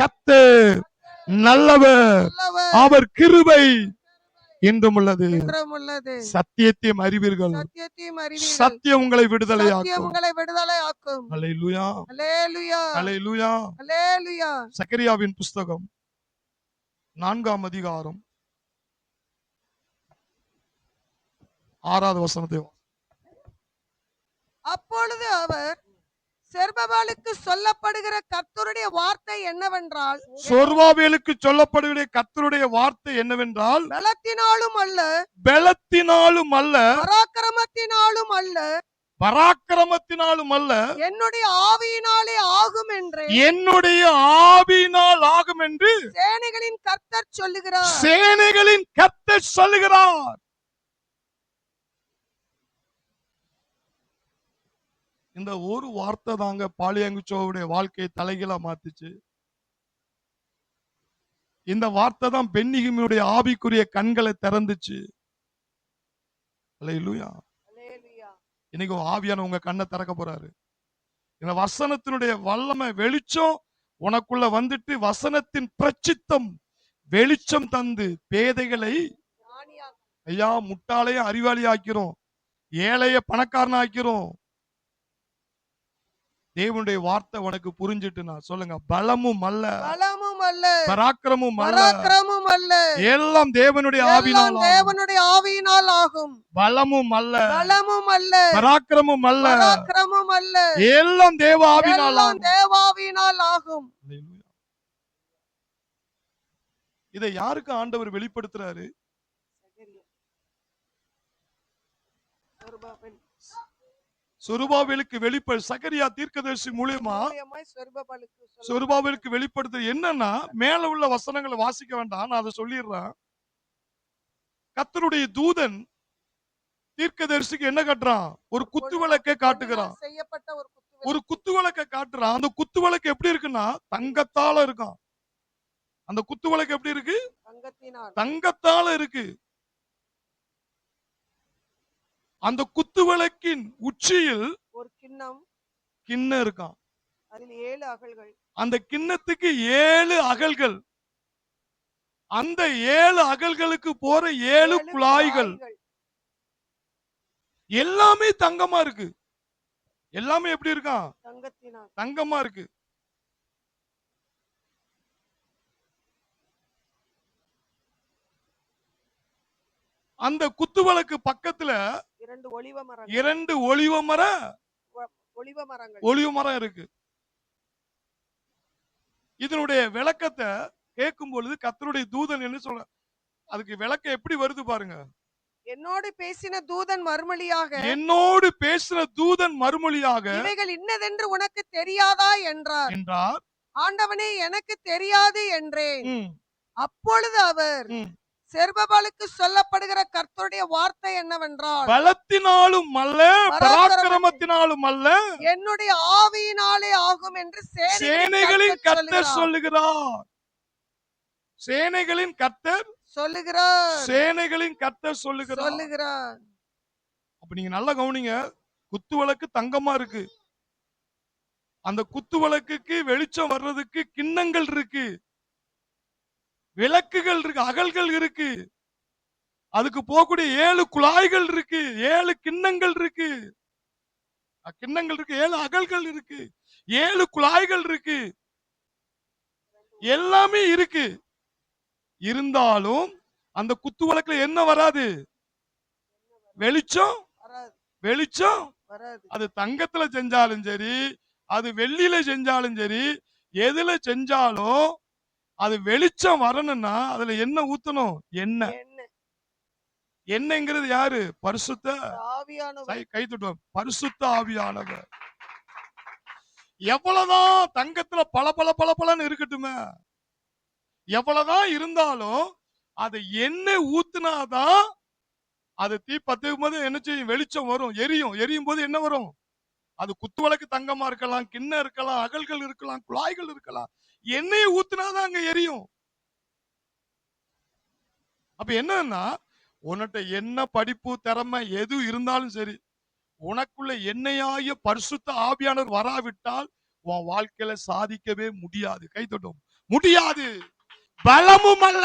கர்த்தர் நல்லவர், அவர் கிருபை இன்றும் உள்ளது. சத்தியத்தையும் அறிவீர்கள், சத்தியம் உங்களை விடுதலையாக்கும். அல்லேலூயா, அல்லேலூயா. சகரியாவின் புஸ்தகம் 4ஆம் அதிகாரம் 6வது வசனத்தை. அப்பொழுது அவர் செருபாபேலுக்கு சொல்லப்படுகிற கர்த்தருடைய வார்த்தை என்னவென்றால், சொர்பாபேலுக்கு சொல்லப்படுகிற கர்த்தருடைய வார்த்தை என்னவென்றால், பலத்தினாலும் அல்ல, பலத்தினாலும் அல்ல, பராக்கிரமத்தினாலும் அல்ல, பராக்கிரமத்தினாலும் அல்ல, என்னுடைய ஆவியினாலே ஆகும் என்று, என்னுடைய ஆவியினால் ஆகும் என்று சேனைகளின் கர்த்தர் சொல்லுகிறார். சேனைகளின் கர்த்தர் சொல்லுகிறார். இந்த ஒரு வார்த்தை தாங்க பாலியங்குச்சோவுடைய வாழ்க்கையை தலைகீழா மாத்துச்சு. இந்த வார்த்தை தான் பென்னிகிமியுடைய ஆவிக்குரிய கண்களை திறந்துச்சு. அல்லேலூயா. இன்னைக்கு ஆவியான உங்க கண்ணை திறக்க போறாரு. இந்த வசனத்தினுடைய வல்லமை வெளிச்சம் உனக்குள்ள வந்துட்டு, வசனத்தின் பிரச்சித்தம் வெளிச்சம் தந்து பேதைகளை ஐயா முட்டாளைய அறிவாளி ஆக்கிறோம், ஏழைய பணக்காரன் ஆக்கிறோம். தேவனுடைய வார்த்தை உனக்கு புரிஞ்சிட்டுனா சொல்லுங்க, பலமும் அல்ல, பலமும் அல்ல, பராக்கிரமும் அல்ல, பராக்கிரமும் அல்ல, எல்லாம் தேவனுடைய ஆவியினால், தேவனுடைய ஆவியினால் ஆகும். பலமும் அல்ல, பலமும் அல்ல, பராக்கிரமும் அல்ல, பராக்கிரமும் அல்ல, எல்லாம் தேவ ஆவியினால், தேவாவியினால் ஆகும். இதை யாருக்கு ஆண்டவர் வெளிப்படுத்துறாரு? சொருபாபேலுக்கு வெளிப்பட சகரியா தீர்க்கதரிசி மூலமா சொருபாபேலுக்கு வெளிப்படுத்து. என்னன்னா, மேல உள்ள வசனங்களை வாசிக்க வேண்டாம், நான் அதை சொல்லிடுறேன். கர்த்தருடைய தூதன் தீர்க்கதரிசிக்கு என்ன காட்டுறான்? ஒரு குத்து விளக்கை காட்டுகிறான். ஒரு குத்து விளக்கை காட்டுறான். அந்த குத்து விளக்கு எப்படி இருக்குன்னா தங்கத்தால இருக்கான். அந்த குத்து விளக்கு எப்படி இருக்கு? தங்கத்தால இருக்கு. அந்த குத்து விளக்கின் உச்சியில் ஒரு கிண்ணம் இருக்கான். அதில் 7 அகல்கள். அந்த கிண்ணத்துக்கு 7 அகல்கள். அந்த 7 அகல்களுக்கு போற 7 குழாய்கள். எல்லாமே தங்கமா இருக்கு. எல்லாமே எப்படி இருக்கான்? தங்கமா இருக்கு. அந்த குத்து விளக்கு பக்கத்துல 2 ஒலிவ மரம் இருக்கு. இதனுடைய விளக்கத்தை கேட்கும் பொழுது கர்த்தருடைய தூதன் என்ன சொல்ற, அதுக்கு விளக்கம் எப்படி வருது பாருங்க. என்னோடு பேசின தூதன் மறுமொழியாக, என்னோடு பேசின தூதன் மறுமொழியாக, இவைகள் இன்னதென்று உனக்கு தெரியாதா என்றார். ஆண்டவனே, எனக்கு தெரியாது என்றேன். அப்பொழுது அவர், செருபாபேலுக்கு சொல்லப்படுகிற கர்த்தருடைய வார்த்தை என்னவென்றால், பலத்தினாலும் அல்ல, பராக்கிரமத்தினாலும் அல்ல, என்னுடைய ஆவியினாலே ஆகும் என்று சேனைகளின் கர்த்தர் சொல்லுகிறார். சேனைகளின் கர்த்தர் சொல்லுகிறார். சேனைகளின் கர்த்தர் சொல்லுகிறார். அப்ப நீங்க நல்லா கவனிங்க. குத்து விளக்கு தங்கமா இருக்கு. அந்த குத்து விளக்குக்கு வெளிச்சம் வர்றதுக்கு கிண்ணங்கள் இருக்கு, விளக்குகள் இருக்கு, அகல்கள் இருக்கு. அதுக்கு போகக்கூடிய 7 குழாய்கள் இருக்கு, 7 கிண்ணங்கள் இருக்கு. கிண்ணங்கள் இருக்கு, 7 அகல்கள் இருக்கு, 7 குழாய்கள் இருக்கு, எல்லாமே இருக்கு. இருந்தாலும் அந்த குத்து விளக்குல என்ன வராது? வெளிச்சம் அது தங்கத்துல செஞ்சாலும் சரி, அது வெள்ளியில செஞ்சாலும் சரி, எதுல செஞ்சாலும் அது வெளிச்சம் வரணும்னா அதுல என்ன ஊத்தணும்? எண்ணெய்ங்கிறது யாரு? பரிசுத்த ஆவியானவர். கை தட்டுவோம். பரிசுத்த ஆவியானவர். எவ்வளவுதான் தங்கத்துல பல பல பல பலன்னு இருக்கட்டுமே, எவ்வளவுதான் இருந்தாலும் அது எண்ணெய் ஊத்துனாதான் அது தீ பத்துக்கும் போது என்ன செய்யும்? வெளிச்சம் வரும், எரியும். எரியும் போது என்ன வரும்? அது குத்து விளக்கு தங்கமா இருக்கலாம், கிண்ணம் இருக்கலாம், அகல்கள் இருக்கலாம், குழாய்கள் இருக்கலாம். எண்ணெயை ஊத்துனாதான் அங்க எரியும். அப்ப என்னன்னா, உன்கிட்ட என்ன படிப்பு திறமை எது இருந்தாலும் சரி, உனக்குள்ள எண்ணெயாய பரிசுத்த ஆவியானவர் வராவிட்டால் உன் வாழ்க்கையில சாதிக்கவே முடியாது. கை தட்டும். முடியாது. பலமும் அல்ல,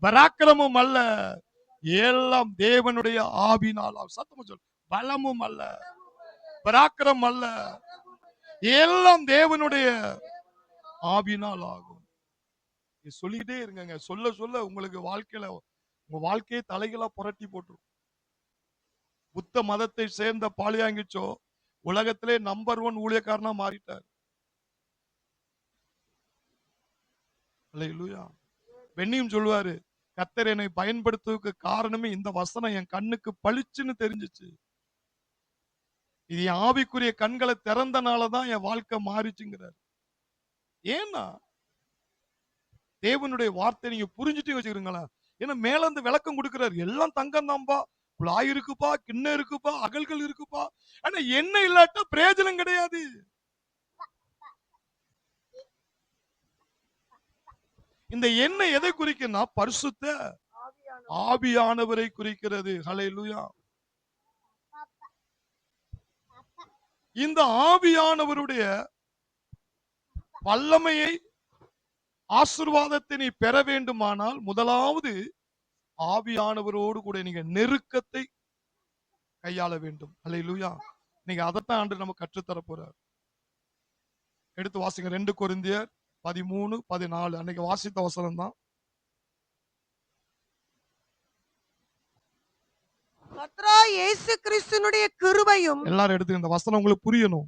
பராக்கிரமும் அல்ல, எல்லாம் தேவனுடைய ஆவியினால். சத்தமா சொல்லு. பலமும் அல்ல, பராக்கிரம் அல்ல, எல்லாம் தேவனுடைய ஆவியினால் ஆகும். சொல்லிக்கிட்டே இருங்க. சொல்ல சொல்ல உங்களுக்கு வாழ்க்கையில உங்க வாழ்க்கையை தலைகளா புரட்டி போட்டுரும். புத்த மதத்தை சேர்ந்த பாலியாங்கிச்சோ உலகத்திலே நம்பர் 1 ஊழியக்காரனா மாறிட்டார். அல்லேலூயா. பெண்ணியும் சொல்லுவாரு, கர்த்தர் என்னை பயன்படுத்துவதற்கு காரணமே இந்த வசனம் என் கண்ணுக்கு பளிச்சுன்னு தெரிஞ்சிச்சு. இது என் ஆவிக்குரிய கண்களை திறந்தனாலதான் என் வாழ்க்கை மாறிச்சுங்கிறார். ஏன்னா தேவனுடைய வார்த்தை நீங்க புரிஞ்சுட்டு வச்சுக்கிறீங்களா? ஏன்னா மேல இருந்து விளக்கம் கொடுக்கிறார். எல்லாம் தங்கம் தான்பா, குழாய் இருக்குப்பா, கிண்ணம் இருக்குப்பா, அகல்கள் இருக்குப்பா. ஆனா என்ன இல்லாட்டா பிரயோஜனம் கிடையாது. இந்த எண்ணெய் எதை குறிக்குன்னா பரிசுத்த ஆவியானவரை குறிக்கிறது. ஹல்லேலூயா. இந்த ஆவியானவருடைய வல்லமையை, ஆசீர்வாதத்தை நீ பெற வேண்டுமானால் முதலாவது ஆவியானவரோடு கூட நீங்க நெருக்கத்தை கையாள வேண்டும். ஹல்லேலூயா. நீங்க அதைத்தான் ஆண்டு நம்ம கற்றுத்தர போறார். எடுத்து வாசிங்க 2 கொரிந்தியர் 13-14. அன்னைக்கு வாசித்த வசனம் தான். கர்த்தராகிய இயேசு கிறிஸ்துவினுடைய கிருபையும், எல்லாரும் எடுத்து இந்த வசனம் உங்களுக்கு புரியணும்.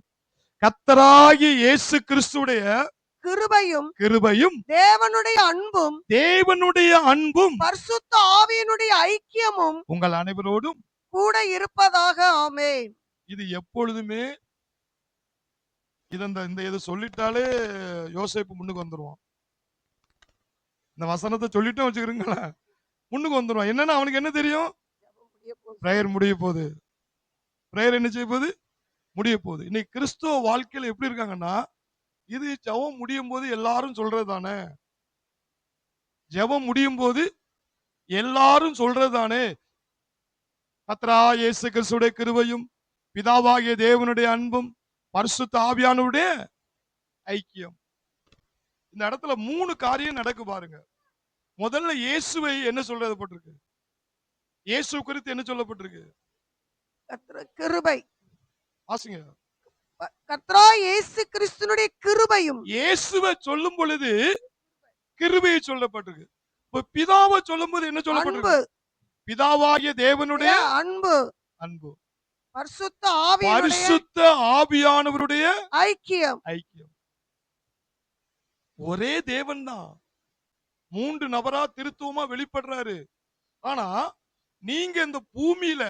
கர்த்தராகிய இயேசு கிறிஸ்துடைய கிருபையும் தேவனுடைய அன்பும் பரிசுத்த ஆவியினுடைய ஐக்கியமும் உங்கள் அனைவரோடும் கூட இருப்பதாக. ஆமென். இது எப்பொழுதுமே இது சொல்லிட்டாலே யோசேப்பு முன்னுக்கு வந்துருவான். இந்த வசனத்தை சொல்லிட்டோம் வச்சுக்கிறீங்களா, முன்னுக்கு வந்துருவான். என்னன்னா அவனுக்கு என்ன தெரியும்? பிரேயர் முடிய போகுது. பிரேயர் என்ன செய்ய போகுது? முடிய போகுது. இன்னைக்கு கிறிஸ்துவ வாழ்க்கையில எப்படி இருக்காங்கன்னா, இது ஜெபம் முடியும் போது எல்லாரும் சொல்றது தானே, ஜெபம் முடியும் போது எல்லாரும் சொல்றது தானே. கர்த்தராகிய இயேசு கிறிஸ்துவுடைய கிருபையும் பிதாவாகிய தேவனுடைய அன்பும் பரிசுத்த ஆவியானவருடைய ஐக்கியம். இந்த இடத்துல 3 காரியம் நடக்கு பாருங்க. முதல்ல இயேசுவை என்ன சொல்றது போட்டிருக்கு? இயேசு குறித்து என்ன சொல்லப்பட்டிருக்கு? கிருபை. வாசிங்க. கர்த்தராகிய இயேசு கிறிஸ்துவினுடைய கிருபையும். இயேசுவை சொல்லும் பொழுது கிருபையை சொல்லப்பட்டிருக்கு. இப்ப பிதாவை சொல்லும்போது என்ன சொல்லப்பட்டிருக்கு? பிதாவாகிய தேவனுடைய அன்பு, பரிசுத்த ஆவியானவருடைய ஐக்கியம். ஒரே தேவன் தான் 3 நபரா திருத்துவமா வெளிப்படுறாரு. ஆனா நீங்க இந்த பூமியில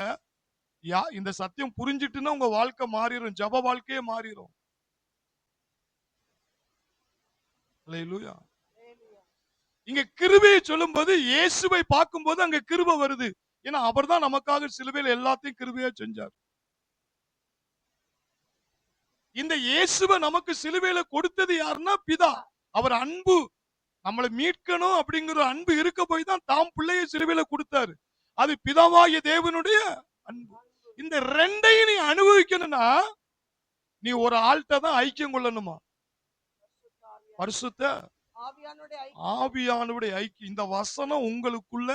இந்த சத்தியம் புரிஞ்சிட்டுன்னா உங்க வாழ்க்கை மாறிடும், ஜப வாழ்க்கையே மாறிடும். அல்லேலூயா. இங்க கிருபையை சொல்லும்போது இயேசுவை பார்க்கும்போது அங்க கிருபை வருது. ஏன்னா அவர் தான் நமக்காக சிலுவையில் எல்லாத்தையும் கிருபையா செஞ்சார். இந்த இயேசுவை நமக்கு சிலுவையில கொடுத்தது யாருன்னா பிதா. அவர் அன்பு, நம்மளை மீட்கணும் அப்படிங்கிற அன்பு இருக்க போய் தான் தாம் பிள்ளையை சிலுவையில கொடுத்தாரு. அது பிதாவாகிய தேவனுடைய அன்பு. இந்த 2ஐயும் நீ அனுபவிக்கணும்னா நீ ஒரு ஆள்கிட்ட தான் ஐக்கியம் கொள்ளணுமா? பரிசுத்த ஆவியானவருடைய ஐக்கியம். இந்த வசனம் உங்களுக்குள்ள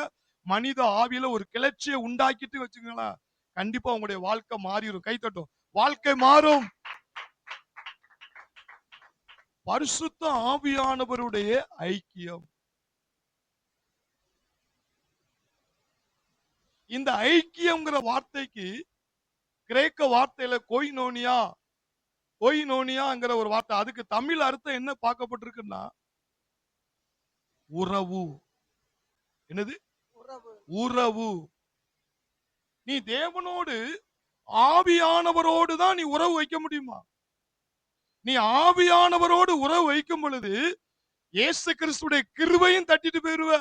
மனித ஆவியில ஒரு கிளர்ச்சியை உண்டாக்கிட்டு வச்சுங்களா, கண்டிப்பா உங்களுடைய வாழ்க்கை மாறிடும். கைத்தட்டும். வாழ்க்கை மாறும். பரிசுத்த ஆவியானவருடைய ஐக்கியம். இந்த ஐக்கியம்ங்கிற வார்த்தைக்கு கிரேக்க வார்த்தையில கொய்னோனியாங்கிற ஒரு வார்த்தை. அதுக்கு தமிழ் அர்த்தம் என்ன பார்க்கப்பட்டிருக்குன்னா உறவு. என்னது? உறவு. நீ தேவனோடு ஆவியானவரோடு தான் நீ உறவு வைக்க முடியுமா? நீ ஆவியானவரோடு உறவு வைக்கும் பொழுது இயேசு கிறிஸ்துடைய கிருபையும் தட்டிட்டு போயிருவ,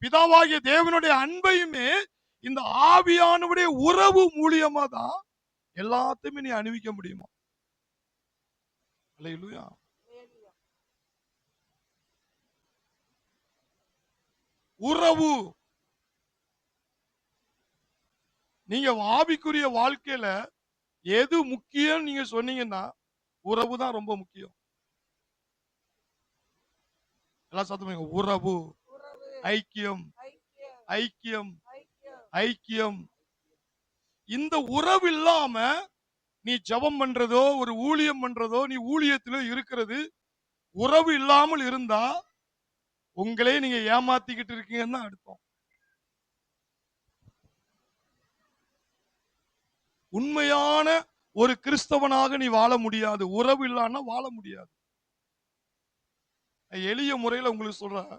பிதாவாகிய தேவனுடைய அன்பையுமே இந்த ஆவியானவருடைய உறவு மூலியமா தான் எல்லாத்தையுமே நீ அனுபவிக்க முடியுமா? அல்லேலூயா. உறவு. நீங்க ஆவிக்குரிய வாழ்க்கையில எது முக்கியம் நீங்க சொன்னீங்கன்னா உறவு தான் ரொம்ப முக்கியம். எல்லாம் சத்தம் உறவு, உறவு, ஐக்கியம், ஐக்கியம், ஐக்கியம், ஐக்கியம். ஐக்கியம். இந்த உறவு இல்லாம நீ ஜெபம் பண்றதோ ஒரு ஊழியம் பண்றதோ நீ ஊழியத்திலோ இருக்கிறது உறவு இல்லாமல் இருந்தா உங்களே நீங்க ஏமாத்திக்கிட்டு இருக்கீங்கன்னு தான் அர்த்தம். உண்மையான ஒரு கிறிஸ்தவனாக நீ வாழ முடியாது, உறவு இல்லாம வாழ முடியாது. எளிய முறையில உங்களுக்கு சொல்றேன்.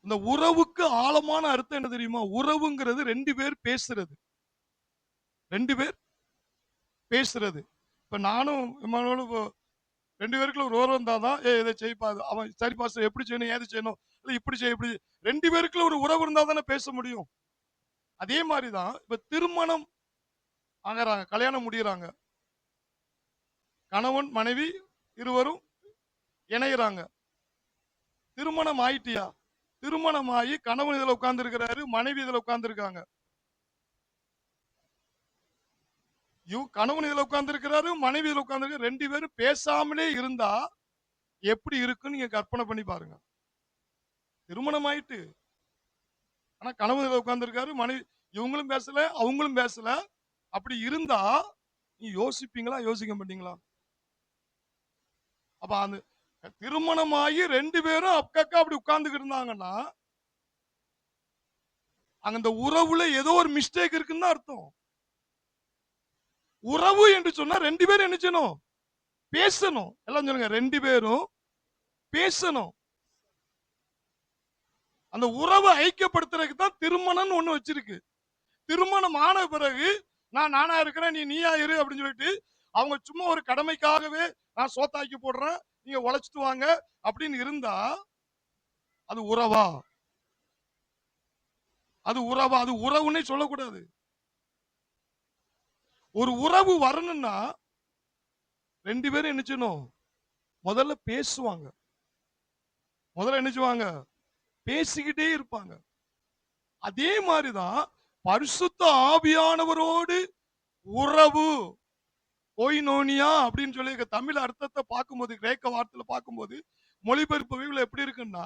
இந்த உறவுக்கு ஆழமான அர்த்தம் என்ன தெரியுமா? உறவுங்கிறது ரெண்டு பேர் பேசுறது, ரெண்டு பேர் பேசுறது. இப்ப நானும் இமானுவேலும் ரெண்டு பேருக்குள்ள ஒரு உறவு இருந்தாதான், இதை செய்ப்பா, அவன் சரி பாஸ்டர் எப்படி செய்யணும், ஏது செய்யணும், இல்ல இப்படி செய்ய இப்படி, ரெண்டு பேருக்குள்ள ஒரு உறவு இருந்தா தானே பேச முடியும். அதே மாதிரிதான் இப்ப திருமணம் ஆகிறாங்க, கல்யாணம் முடியறாங்க, கணவன் மனைவி இருவரும் இணையறாங்க. திருமணம் ஆயிட்டியா? திருமணம் ஆகி கணவன் இதுல உட்கார்ந்து இருக்கிறாரு, மனைவி இதுல உட்கார்ந்து இருக்காங்க. கணவன் இதுல உட்கார்ந்து இருக்கிறாரு, மனைவி இதுல உட்கார்ந்து இருக்காரு. ரெண்டு பேரும் பேசாமலே இருந்தா எப்படி இருக்குன்னு நீங்க கற்பனை பண்ணி பாருங்க. திருமணம் ஆயிட்டு ஆனா கணவன் இதுல உட்கார்ந்து இருக்காரு, மனைவி இவங்களும் பேசல அவங்களும் பேசல. அப்படி இருந்தா நீ யோசிப்பீங்களா, யோசிக்க மாட்டீங்களா? அப்ப அந்த திருமணமாகி ரெண்டு பேரும் அக்கா அப்படி உட்கார்ந்துட்டு இருந்தாங்கன்னா அந்த உறவுல ஏதோ ஒரு மிஸ்டேக் இருக்குன்னு அர்த்தம். உறவு என்று சொன்னா ரெண்டு பேரும் என்ன செய்யணும்? பேசணும். எல்லாம் சொல்லுங்க, ரெண்டு பேரும் பேசணும். அந்த உறவை ஐக்கியப்படுத்துறதுக்கு தான் திருமணம் ஒண்ணு வச்சிருக்கு. திருமணம் ஆன பிறகு நான் நானா இருக்கிறேன், நீ நீயா இரு அப்படின்னு சொல்லிட்டு அவங்க சும்மா ஒரு கடமைக்காகவே நான் சோத்தாக்கி போடுறேன், நீங்க உழைச்சிட்டு வாங்க அப்படின்னு இருந்தா அது உறவா? அது உறவா? அது உறவுன்னே சொல்லக்கூடாது. ஒரு உறவு வரணும்னா ரெண்டு பேரும் என்ன செய்யணும்? முதல்ல பேசுவாங்க. முதல்ல என்ன செய்வாங்க? பேசிக்கிட்டே இருப்பாங்க. அதே மாதிரிதான் பரிசுத்த ஆவியானவரோடு உறவு, கொய்னோனியா அப்படின்னு சொல்லி தமிழ் அர்த்தத்தை பார்க்கும்போது, கிரேக்க வார்த்தையில பார்க்கும்போது மொழிபெயர்ப்பு எப்படி இருக்குன்னா,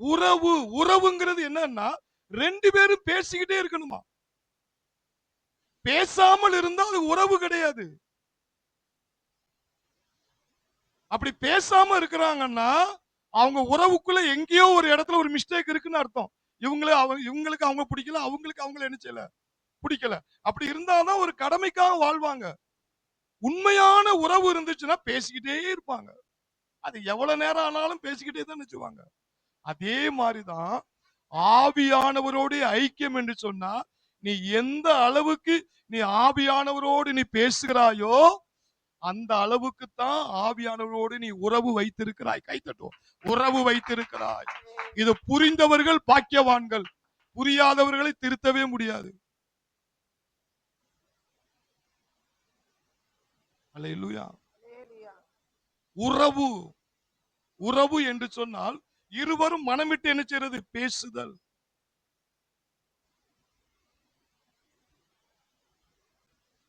உறவு, உறவுங்கிறது என்னன்னா ரெண்டு பேரும் பேசிக்கிட்டே இருக்கணுமா. பேசாமல் இருந்தா அது உறவு கிடையாது. அப்படி பேசாம இருக்கிறாங்கன்னா அவங்க உறவுக்குள்ள எங்கேயோ ஒரு இடத்துல ஒரு மிஸ்டேக் இருக்குன்னு அர்த்தம். இவங்களுக்கு அவங்க பிடிக்கல, அவங்களுக்கு அவங்கள என்ன செய்யல, பிடிக்கல. அப்படி இருந்தாதான் ஒரு கடமைக்காக வாழ்வாங்க. உண்மையான உறவு இருந்துச்சுன்னா பேசிக்கிட்டே இருப்பாங்க. அது எவ்வளவு நேரம் ஆனாலும் பேசிக்கிட்டே தான் நினைச்சுவாங்க. அதே மாதிரிதான் ஆவியானவரோடு ஐக்கியம் என்று சொன்னா நீ எந்த அளவுக்கு நீ ஆவியானவரோடு நீ பேசுகிறாயோ அந்த அளவுக்கு தான் ஆவியானவரோடு நீ உறவு வைத்திருக்கிறாய். கைத்தட்டும். உறவு வைத்திருக்கிறாய். இது புரிந்தவர்கள் பாக்கியவான்கள், புரியாதவர்களை திருத்தவே முடியாது. அல்லேலூயா. உறவு, உறவு என்று சொன்னால் இருவரும் மனமிட்டு என்ன செய்யறது? பேசுதல்.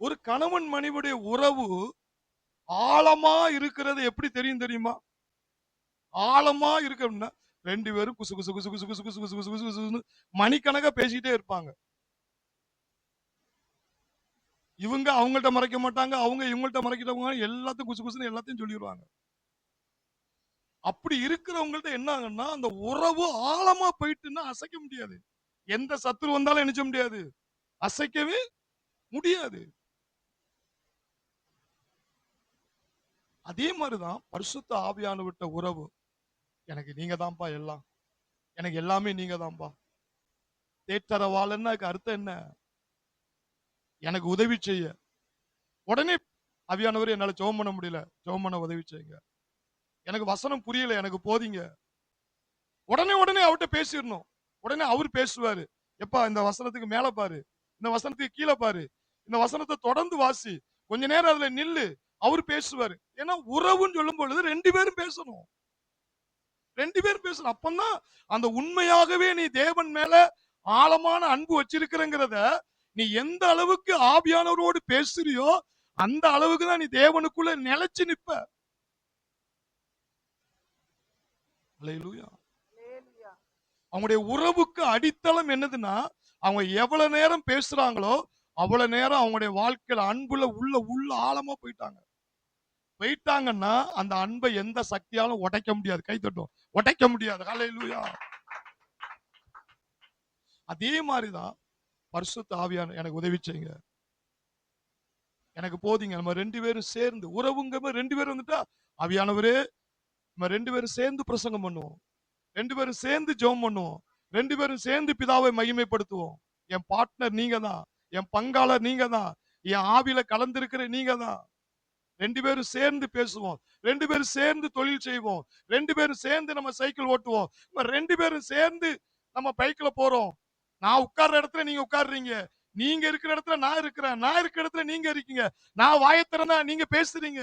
ஒரு கணவன் மனைவியுடைய உறவு ஆழமா இருக்கிறது எப்படி தெரியும் தெரியுமா? ஆழமா இருக்கணும்னா ரெண்டு பேரும் குசு குசு குசு குசு குசு குசு குசு குசு குசு குசு மணிக்கணக்கா பேசிட்டே இருப்பாங்க. இவங்க அவங்கள்ட்ட மறைக்க மாட்டாங்க, அவங்க இவங்கள்ட்ட மறைக்கிறவங்க எல்லாத்தையும் குசு குசுன்னு எல்லாத்தையும் சொல்லிடுவாங்க. அப்படி இருக்கிறவங்கள்ட்ட என்ன ஆகுன்னா அந்த உறவு ஆழமா போயிட்டுன்னா அசைக்க முடியாது. எந்த சத்துரு வந்தாலும் நினைச்ச முடியாது, அசைக்கவே முடியாது. அதே மாதிரிதான் பரிசுத்த ஆவியானவர்ட்ட உறவு. எனக்கு நீங்க தான்ப்பா எல்லாம், எனக்கு எல்லாமே நீங்க தான்ப்பா. தேற்றரவாளன்னா அர்த்தம் என்ன? எனக்கு உதவி செய்ய. உடனே ஆவியானவர் என்னால ஜெபம் பண்ண முடியல, ஜெபம் பண்ண உதவி செய்யுங்க. எனக்கு வசனம் புரியல, எனக்கு போதிங்க. உடனே உடனே அவர்கிட்ட பேசிடணும். உடனே அவர் பேசுவாரு. எப்பா இந்த வசனத்துக்கு மேல பாரு, இந்த வசனத்துக்கு கீழே பாரு, இந்த வசனத்தை தொடர்ந்து வாசி, கொஞ்ச நேரம் அதுல நில்லு. அவர் பேசுவாரு. ஏன்னா உறவுன்னு சொல்லும் பொழுது ரெண்டு பேரும் பேசணும். ரெண்டு பேரும் பேசணும். அப்பதான் அந்த உண்மையாகவே நீ தேவன் மேல ஆழமான அன்பு வச்சிருக்கிறங்கிறத நீ எந்த அளவுக்கு ஆவியானவரோடு பேசுறியோ அந்த அளவுக்கு தான் நீ தேவனுக்குள்ள நிலைச்சு நிப்ப. அல்லேலூயா. அவங்களுடைய உறவுக்கு அடித்தளம் என்னதுன்னா, அவங்க எவ்வளவு நேரம் பேசுறாங்களோ அவ்வளவு நேரம் அவங்களுடைய வாழ்க்கையில அன்புல உள்ள ஆழமா போயிட்டாங்கன்னா அந்த அன்பை எந்த சக்தியாலும் உடைக்க முடியாது. கை தட்டும். உடைக்க முடியாது. ஹல்லேலூயா. அதே மாதிரிதான் பரிசுத்த ஆவியான எனக்கு உதவி செய்யுங்க, எனக்கு போதிங்க. நம்ம 2 பேரும் சேர்ந்து உறவுங்க 2 பேரும் வந்துட்டா, ஆவியானவரே நம்ம 2 பேரும் சேர்ந்து பிரசங்கம் பண்ணுவோம், 2 பேரும் சேர்ந்து ஜெபம் பண்ணுவோம், 2 பேரும் சேர்ந்து பிதாவை மகிமைப்படுத்துவோம். என் பார்ட்னர் நீங்க தான், என் பங்காளர் நீங்க தான், என் ஆவியில கலந்திருக்கிற நீங்க தான். 2 பேரும் சேர்ந்து பேசுவோம், 2 பேரும் சேர்ந்து தொழில் செய்வோம், 2 பேரும் சேர்ந்து நம்ம சைக்கிள் ஓட்டுவோம், 2 பேரும் சேர்ந்து நம்ம பைக்ல போறோம். நான் உட்கார்ற இடத்துல நீங்க உட்கார்றீங்க, நீங்க இருக்கிற இடத்துல நான் இருக்கிறேன், நான் இருக்கிற இடத்துல நீங்க இருக்கீங்க, நான் வாயை திறந்தா நீங்க பேசுறீங்க.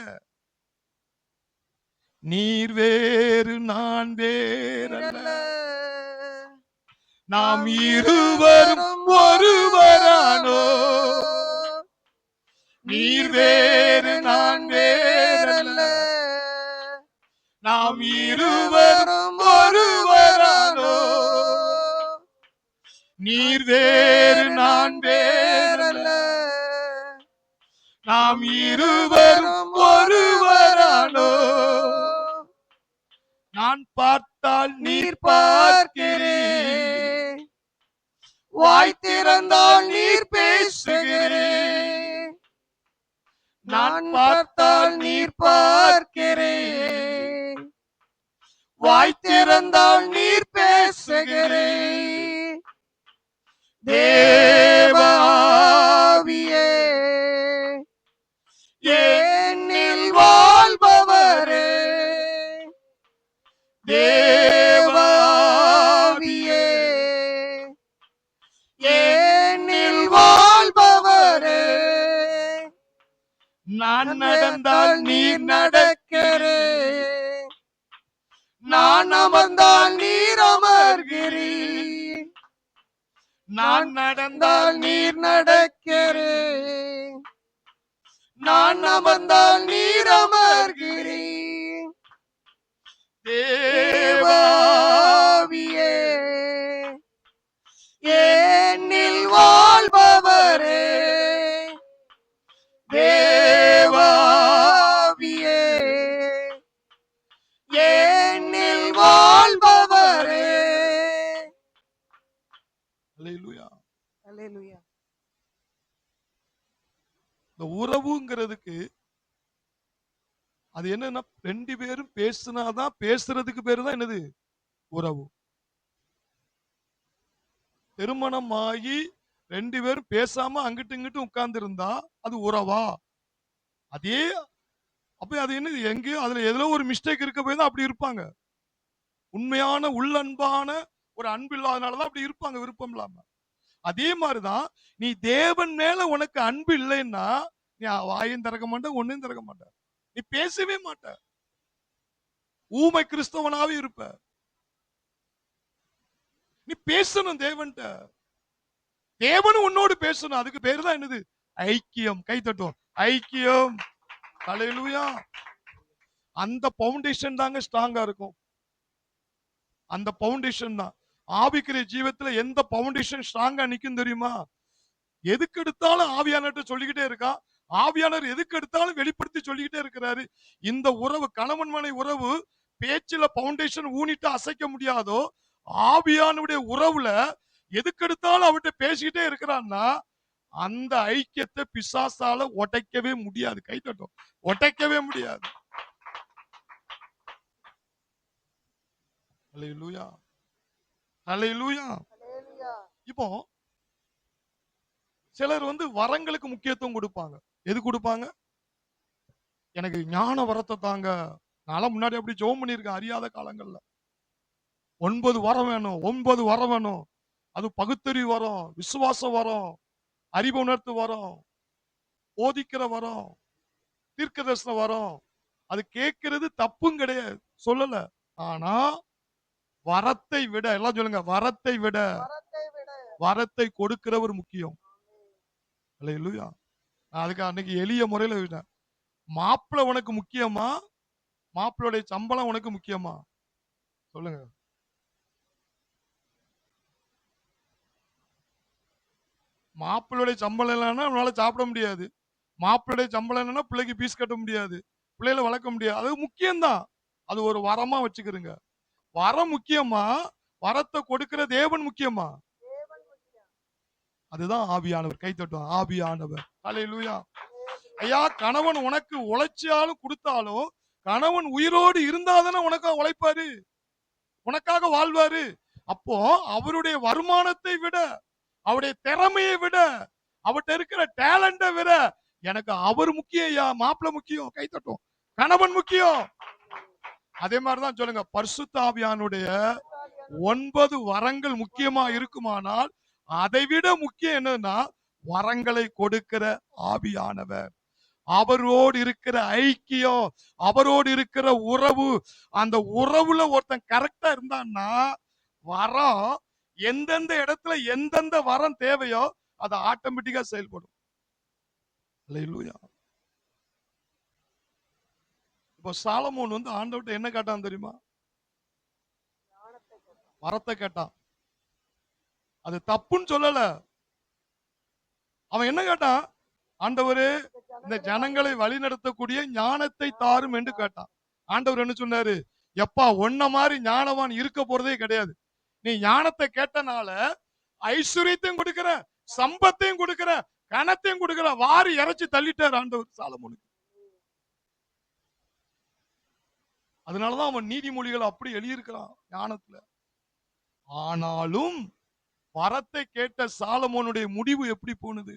நீர் வேறு நான் வேறல்ல, நாம் இருவரும் ஒருவரானோ. நீர் வேறு நான் வேறல்ல, நாம் இருவரும் ஒருவரானோ. நீர் வேறு நான் வேறல்ல, நாம் இருவரும் ஒருவரானோ. நான் பார்த்தால் நீர் பார்க்கிறீர், வாய் திறந்தால் நீர் பேசுகிறீர். நான் பார்த்தால் நீர் பார்க்கிறீர், வாய் திறந்தால் நீர் பேசுகிறீர். தேவாவியே என்னில் வாழ்பவரே, தேவாவியே என்னில் வாழ்பவரே. நான் நடந்தால் நீர் நடக்கிறீர், நான் அமர்ந்தால் நீர் அமர்கிறீர். நான் நடந்தால் நீர் நடக்கிறீர், நான் அமர்ந்தால் நீர் அமர்கிறீர். தேவாவியே என்னில் வாழ்பவரே, தேவாவியே என்னில் வாழ்பவரே. அல்லேலூயா. அல்லேலூயா. இந்த உறவுங்கிறதுக்கு அது என்னன்னா 2 பேரும் பேசினாதான், பேசுறதுக்கு பேரு தான் என்னது உறவு. திருமணம் ஆகி 2 பேரும் பேசாம அங்கிட்டு இங்கிட்டு உட்கார்ந்து இருந்தா அது உறவா? அதே அப்ப அது என்னது, எங்கேயோ அதுல எதுல ஒரு மிஸ்டேக் இருக்க போய் தான் அப்படி இருப்பாங்க. உண்மையான உள்ளன்பான ஒரு அன்பு இல்லாதனாலதான் அப்படி இருப்பாங்க, விருப்பம் இல்லாம. அதே மாதிரிதான் நீ தேவன் மேல உனக்கு அன்பு இல்லைன்னா நீ வாயும் திறக்க மாட்ட, ஒன்னும் திறக்க மாட்ட, நீ பேசவே மாட்ட, ஊமை கிறிஸ்தவனாவே இருப்ப. நீ பேசணும் தேவன்ட்ட, தேவனும் உன்னோடு பேசணும். அதுக்கு பேரு தான் என்னது ஐக்கியம். கை தட்டும். ஐக்கியம். ஹல்லேலூயா. அந்த பவுண்டேஷன் தாங்க ஸ்ட்ராங்கா இருக்கும். அந்த பவுண்டேஷன் தான் ஆவிக்குரிய ஜீவத்துல எந்த பவுண்டேஷன் ஸ்ட்ராங்கா நிக்கும் தெரியுமா? எதுக்கு எடுத்தாலும் ஆவியானவர்ட்ட சொல்லிக்கிட்டே இருக்கா, ஆவியானவர் எதுக்கு எடுத்தாலும் வெளிப்படுத்தி சொல்லிக்கிட்டே இருக்கிறாரு. இந்த உறவு கணவன் மனை உறவு பேச்சுல பவுண்டேஷன் ஊனிட்டு அசைக்க முடியாதோ, ஆவியானுடைய உறவுல எதுக்கு எடுத்தாலும் அவர்கிட்ட பேசிக்கிட்டே இருக்கிறான்னா அந்த ஐக்கியத்தை பிசாசால உடைக்கவே முடியாது. கை தட்டும். உடைக்கவே முடியாது. ஹல்லேலூயா. ஹல்லேலூயா. இப்போ சிலர் வரங்களுக்கு முக்கியத்துவம் கொடுப்பாங்க. எது கொடுப்பாங்க? எனக்கு ஞான வரத்தை தாங்க. நான் முன்னாடி அப்படி ஜெபம் பண்ணியிருக்கேன் அறியாத காலங்கள்ல. 9 வரம் வேணும், 9 வரம் வேணும். அது பகுத்தறிவு வரும், விசுவாசம் வரும், அறிவு உணர்த்து வரும், போதிக்கிற வரம், தீர்க்கதரிசன வரம். அது கேட்கிறது தப்பும் கிடையாது, சொல்லல. ஆனா வரத்தை விட, எல்லாம் சொல்லுங்க, வரத்தை விட வரத்தை கொடுக்கிறவர் முக்கியம். அல்லேலூயா. நான் அதுக்கு அன்னைக்கு எளிய முறையில விட்டேன். மாப்பிள்ளை உனக்கு முக்கியமா, மாப்பிள்ளையுடைய சம்பளம் உனக்கு முக்கியமா? சொல்லுங்க. மாப்பிள்ளுடைய சம்பளம் இல்லைன்னா நம்மளால சாப்பிட முடியாது. மாப்பிள்ளுடைய சம்பளம் இல்லைன்னா பிள்ளைக்கு பீஸ் கட்ட முடியாது. பிள்ளைகளை வளர்க்க முடியாது. அது முக்கியம்தான். அது ஒரு வரமா வச்சுக்கிறங்க. வரம் முக்கியமா? வரத்தை கொடுக்கிற தேவன் முக்கியமா? அதுதான் ஆவியானவர். கை தட்டுவோம். ஆவியானவர். ஹல்லேலூயா. ஐயா, கணவன் உனக்கு உழைச்சாலும் கொடுத்தாலும் கணவன் உயிரோடு இருந்தாதானே உனக்காக உழைப்பாரு, உனக்காக வாழ்வாரு. அப்போ அவருடைய வருமானத்தை விட, அவருடைய திறமையை விட, அவர்கிட்ட இருக்கிற டேலண்ட விட எனக்கு அவர் முக்கியம் ஐயா. மாப்பிள்ளை முக்கியம். கை தட்டும். கணவன் முக்கியம். அதே மாதிரிதான் சொல்லுங்க. பரிசுத்த ஆவியானுடைய 9 வரங்கள் முக்கியமா இருக்குமானால் அதைவிட முக்கியம் என்னன்னா வரங்களை கொடுக்கிற ஆவியானவர், அவரோடு இருக்கிற ஐக்கியம், அவரோடு இருக்கிற உறவு. அந்த உறவுல ஒருத்தன் கரெக்டா இருந்தான்னா வரம் எந்தெந்த இடத்துல எந்தெந்த வரம் தேவையோ அது ஆட்டோமேட்டிக்கா செயல்படும். அல்லேலூயா. இப்போ சாலமோன் ஆண்டவர்ட்ட என்ன கேட்டான் தெரியுமா? வரத்தை கேட்டான். அது தப்புன்னு சொல்லல. அவன் என்ன கேட்டான்? ஆண்டவரே, இந்த ஜனங்களை வழிநடத்தக்கூடிய ஞானத்தை தாரும் என்று கேட்டான். ஆண்டவர் என்ன சொன்னாரு? எப்பா, ஒன்ன மாதிரி ஞானவான் இருக்க போறதே கிடையாது. நீ ஞானத்தை கேட்டனால ஐஸ்வர்யத்தையும் கொடுக்கிற, சம்பத்தையும் கொடுக்கிற, கனத்தையும் கொடுக்கிற, வாரி இறைச்சி தள்ளிட்டார் ஆண்டவர் சாலமோனுக்கு. அதனாலதான் அவன் நீதிமொழிகள் அப்படி எழுதியிருக்கிறான் ஞானத்துல. ஆனாலும் வரத்தை கேட்ட சாலமோனுடைய முடிவு எப்படி போனது?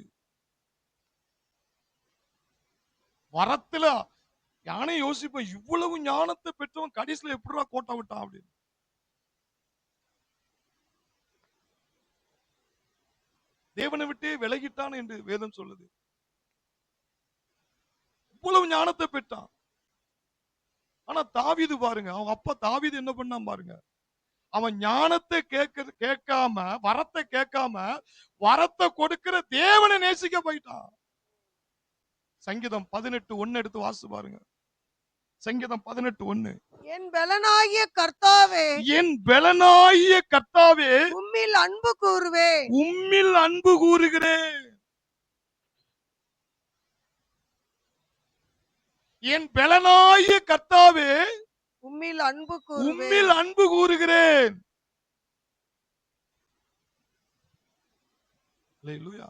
வரத்துல யானே யோசிப்பேன், இவ்வளவு ஞானத்தை பெற்றவன் கடைசியில எப்படிடா கோட்டை விட்டான் அப்படின்னு. தேவனை விட்டே விலகிட்டான் என்று வேதம் சொல்லுது. இவ்வளவு ஞானத்தை பெற்றான். ஆனா தாவீது பாருங்க, அவன் அப்பா தாவீது என்ன பண்ணான் பாருங்க. அவன் ஞானத்தை கேட்காம, வரத்தை கேட்காம, வரத்தை கொடுக்கிற தேவனை நேசிக்க போயிட்டான். சங்கீதம் 18:1 எடுத்து வாசி பாருங்க. சங்கீதம் 18:1. என் பெலனாகிய கர்த்தாவே, என் பெலனாகிய கர்த்தாவே, உம்மில் அன்பு கூறுவேன். உம்மில் அன்பு கூறுகிறேன். என் பெலனாகிய கர்த்தாவே, உம்மில் அன்பு கூறுவேன். உம்மில் அன்பு கூறுகிறேன். அல்லேலூயா.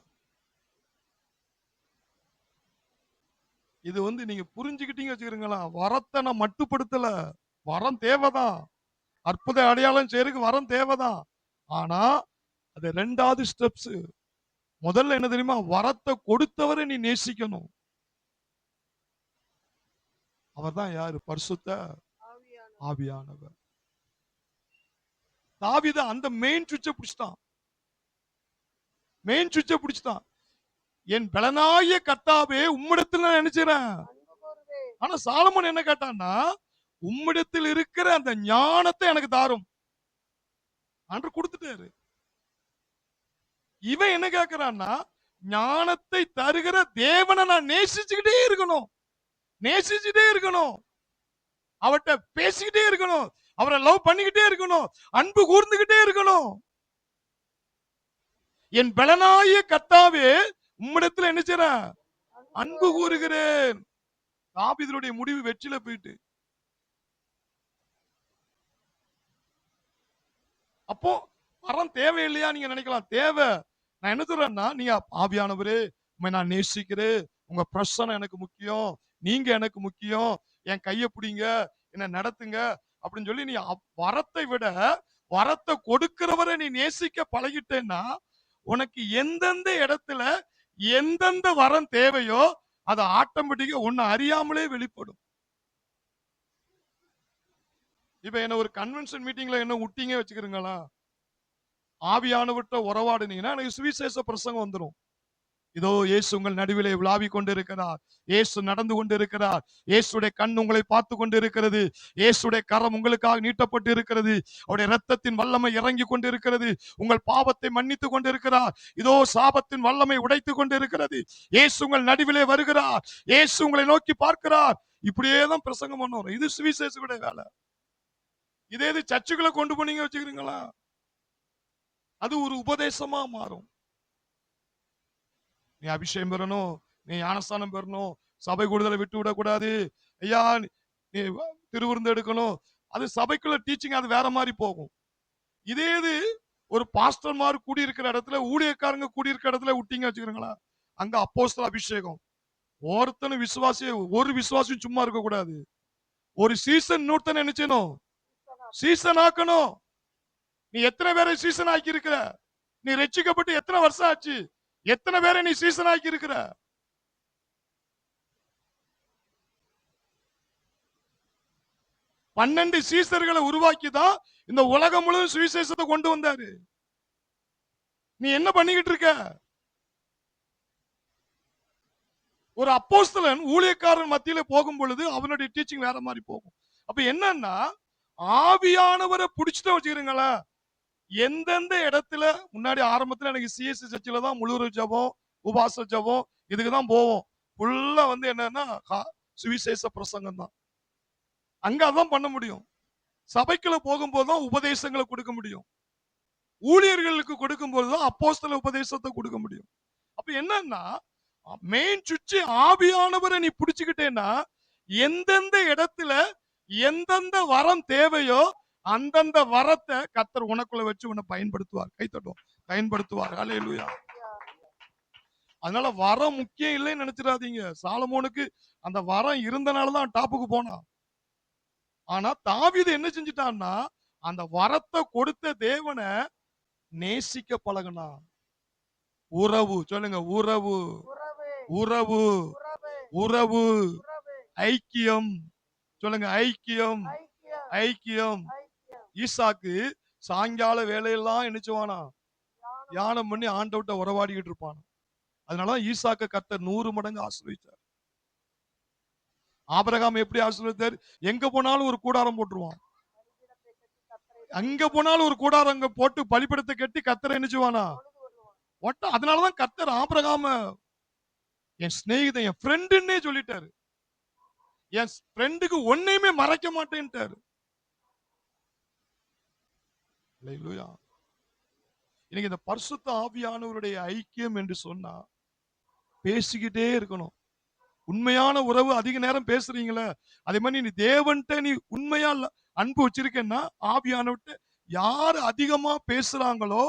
இது நீங்க புரிஞ்சுக்கிட்டீங்க வச்சுக்கிறீங்களா? வரத்தை நான் மட்டுப்படுத்தல. வரம் தேவைதான். அற்புத அடையாளம் செய்யறதுக்கு வரம் தேவைதான். ஆனா அது 2வது ஸ்டெப்ஸ். முதல்ல என்ன தெரியுமா? வரத்தை கொடுத்தவரை நீ நேசிக்கணும். அவர்தான் யாரு? பரிசுத்த ஆவியானவர். தாவீது அந்த மெயின் சுவிட்சை பிடிச்சிட்டான். மெயின் சுவிட்சை பிடிச்சிட்டான். என் பலனாகிய கர்த்தாவே, உம்மிடத்தில் நான் நினைச்சேன். ஆனா சாலமோன் என்ன கேட்டான்னா, உம்மிடத்தில் இருக்கிற அந்த ஞானத்தை எனக்கு தாரும். ஆண்டவர் கொடுத்துட்டாரு. இவன் என்ன கேட்கிறான்னா, ஞானத்தை தருகிற தேவனை நான் நேசிச்சுக்கிட்டே இருக்கணும். நேசிச்சுட்டே இருக்கணும். அவர்கிட்ட பேசிக்கிட்டே இருக்கணும். அவரை லவ் பண்ணிக்கிட்டே இருக்கணும். அன்பு கூர்ந்துகிட்டே இருக்கணும். என் பலனாகிய கர்த்தாவே, உம்மிடத்தில் என்ன செய்றேன்? அன்பு கூறுகிறேன். தாவீதுடைய முடிவு வெற்றில போயிட்டு. அப்போ வரம் தேவையில்லையா நீங்க நினைக்கலாம். தேவை. நான் என்ன சொல்றேன்னா, நீங்க ஆவியானவரே, உம்மை நான் நேசிக்கிறேன். உங்க பிரசன்னம் எனக்கு முக்கியம். நீங்க எனக்கு முக்கியம். என் கையை பிடிங்க, என்ன நடத்துங்க அப்படின்னு சொல்லி நீ வரத்தை விட வரத்தை கொடுக்கிறவரை நீ நேசிக்க பழகிட்டேன்னா, உனக்கு எந்தெந்த இடத்துல எந்தெந்த வரம் தேவையோ அது ஆட்டோமேட்டிக்கா ஒன்னு அறியாமலே வெளிப்படும். இப்ப என்ன ஒரு கன்வென்ஷன் மீட்டிங்ல என்ன விட்டீங்க வச்சுக்கிறீங்களா? ஆவியானவர்கிட்ட உறவாடுனீங்கன்னா எனக்கு சுவிசேஷ பிரசங்கம் வந்துடும். இதோ இயேசு உங்கள் நடுவிலே விளாவிக் கொண்டிருக்கிறார். இயேசு நடந்து கொண்டிருக்கிறார். இயேசுடைய கண் உங்களை பார்த்து கொண்டிருக்கிறது. இயேசுடைய கரம் உங்களுக்காக நீட்டப்பட்டு இருக்கிறது. அவருடைய இரத்தத்தின் வல்லமை இறங்கி கொண்டிருக்கிறது. உங்கள் பாவத்தை மன்னித்து கொண்டிருக்கிறார். இதோ சாபத்தின் வல்லமை உடைத்து கொண்டிருக்கிறது. இயேசு உங்கள் நடுவிலே வருகிறார். இயேசு உங்களை நோக்கி பார்க்கிறார். இப்படியே தான் பிரசங்கம் பண்ணுவோம். இது சுவிசேஷனுடைய வேலை. இதே இது சர்ச்சுக்குள்ள கொண்டு போனீங்க வச்சுக்கிறீங்களா, அது ஒரு உபதேசமா மாறும். நீ அபிஷேகம் பெறணும், நீ ஞானஸ்தானம் பெறணும், சபை கூடுதலை விட்டு விடக்கூடாது, ஐயா நீ திருவிருந்து எடுக்கணும், அது சபைக்குள்ள டீச்சிங் அது வேற மாதிரி போகும். இதே இது ஒரு பாஸ்டர்மார் கூடியிருக்கிற இடத்துல, ஊழியக்காரங்க கூடியிருக்கிற இடத்துல விட்டீங்க வச்சுக்கிறீங்களா, அங்க அப்போஸ்தல அபிஷேகம். ஒருத்தனும் விசுவாசி, ஒரு விசுவாசியும் சும்மா இருக்க கூடாது. ஒரு சீசன் இன்னொருத்தனை என்ன செய்யணும், சீசன் ஆக்கணும். நீ எத்தனை பேரை சீசன் ஆக்கி இருக்கிற, நீ ரட்சிக்கப்பட்டு எத்தனை வருஷம் ஆச்சு, எத்தனை பேரை நீ சீசன் ஆக்கி இருக்கிற. 12 சீசர்களை உருவாக்கி தான் இந்த உலகம் முழுவதும் சுவிசேஷத்தை கொண்டு வந்தாரு. நீ என்ன பண்ணிக்கிட்டு இருக்க? ஒரு அப்போஸ்தலன் ஊழியக்காரன் மத்தியில போகும் பொழுது அவனுடைய டீச்சிங் வேற மாதிரி போகும். அப்ப என்னன்னா, ஆவியானவரை பிடிச்சிட்டு வச்சுக்கிறீங்களா, எந்தெந்த இடத்துல முன்னாடி ஆரம்பத்துல எனக்கு சிஎஸ்சி சர்ச்சில் தான் முழு ஜபம், உபாச ஜபம், இதுக்கு தான் போவோம். ஃபுல்லா வந்து என்னன்னா சுவிசேஷ பிரசங்கம் தான். அங்க அதான் பண்ண முடியும். சபைக்குள்ள போகும்போது தான் உபதேசங்களை கொடுக்க முடியும். ஊழியர்களுக்கு கொடுக்கும் போதுதான் அப்போஸ்தல உபதேசத்தை கொடுக்க முடியும். அப்ப என்னன்னா, மெயின் சுவிட்ச் ஆவியானவரை நீ பிடிச்சுக்கிட்டேன்னா, எந்தெந்த இடத்துல எந்தெந்த வரம் தேவையோ அந்தந்த வரத்தை கர்த்தர் உனக்குள்ள வச்சு உன்னை பயன்படுத்துவார். கைத்தட்டும், பயன்படுத்துவார். ஹல்லேலூயா. அதனால வரம் முக்கியம் இல்லைன்னு நினைச்சிடாதீங்க. சாலமோனுக்கு அந்த வரம் இருந்தனாலதான் டாப்புக்கு போனான். ஆனா தாவீது என்ன செஞ்சிட்டான்னா, அந்த வரத்தை கொடுத்த தேவனை நேசிக்க பழகுனான். உறவு சொல்லுங்க, உறவு, உறவு, உறவு, ஐக்கியம் சொல்லுங்க, ஐக்கியம், ஐக்கியம். ஈசாக்கு சாயங்கால வேலையெல்லாம் என்னச்சுவானா, தியானம் பண்ணி ஆண்டவர்ட்ட உறவாடிக்கிட்டு இருப்பான். அதனாலதான் ஈசாக்க கர்த்தர் 100 மடங்கு ஆசீர்வதித்தார். ஆபிரகாம் எப்படி ஆசீர்வதித்தார்? எங்க போனாலும் ஒரு கூடாரம் போட்டுருவான். அங்க போனாலும் ஒரு கூடாரம் அங்க போட்டு பலிபீடத்தை கட்டி கர்த்தரை என்னச்சுவானா, அதனாலதான் கர்த்தர் ஆபிரகாம என் சிநேகிதன், என் ஃப்ரெண்டுன்னே சொல்லிட்டாரு. என் ஃப்ரெண்டுக்கு ஒன்னையுமே மறைக்க மாட்டேன்ட்டாரு. அல்லேலூயா. இன்னைக்கு இந்த பரிசுத்த ஆவியானவருடைய ஐக்கியம் என்று சொன்னா பேசிக்கிட்டே இருக்கணும். உண்மையான உறவு அதிக நேரம் பேசுறீங்களே, அதே மாதிரி நீ தேவன்ட்ட நீ உண்மையா அன்பு வச்சிருக்கேன்னா, ஆவியானவர்ட்ட யார் அதிகமா பேசுறாங்களோ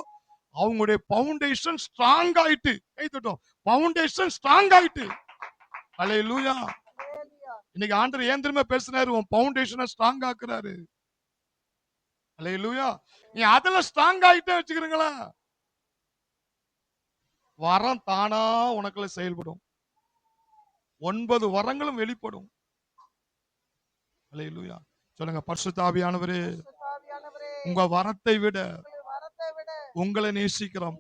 அவங்களுடைய பவுண்டேஷன் ஸ்ட்ராங் ஆயிட்டு, கைத்தட்டும், பவுண்டேஷன் ஸ்ட்ராங் ஆயிட்டு. அல்லேலூயா. இன்னைக்கு ஆண்டவர் ஏன் தெரியுமா பேசுறாரு, உன் பவுண்டேஷனை ஸ்ட்ராங் ஆக்குறாரு. அல்லேலூயா. நீ அதெல்லாம் ஸ்ட்ராங் ஆயிட்டே வச்சுக்கிறீங்களா, வரம் தானா உனக்குள்ள செயல்படும். 9 வரங்களும் வெளிப்படும். அல்லேலூயா. சொல்லுங்க, பரிசுத்த ஆவியானவரே, உங்க வரத்தை விட உங்களை நேசிக்கிறோம்,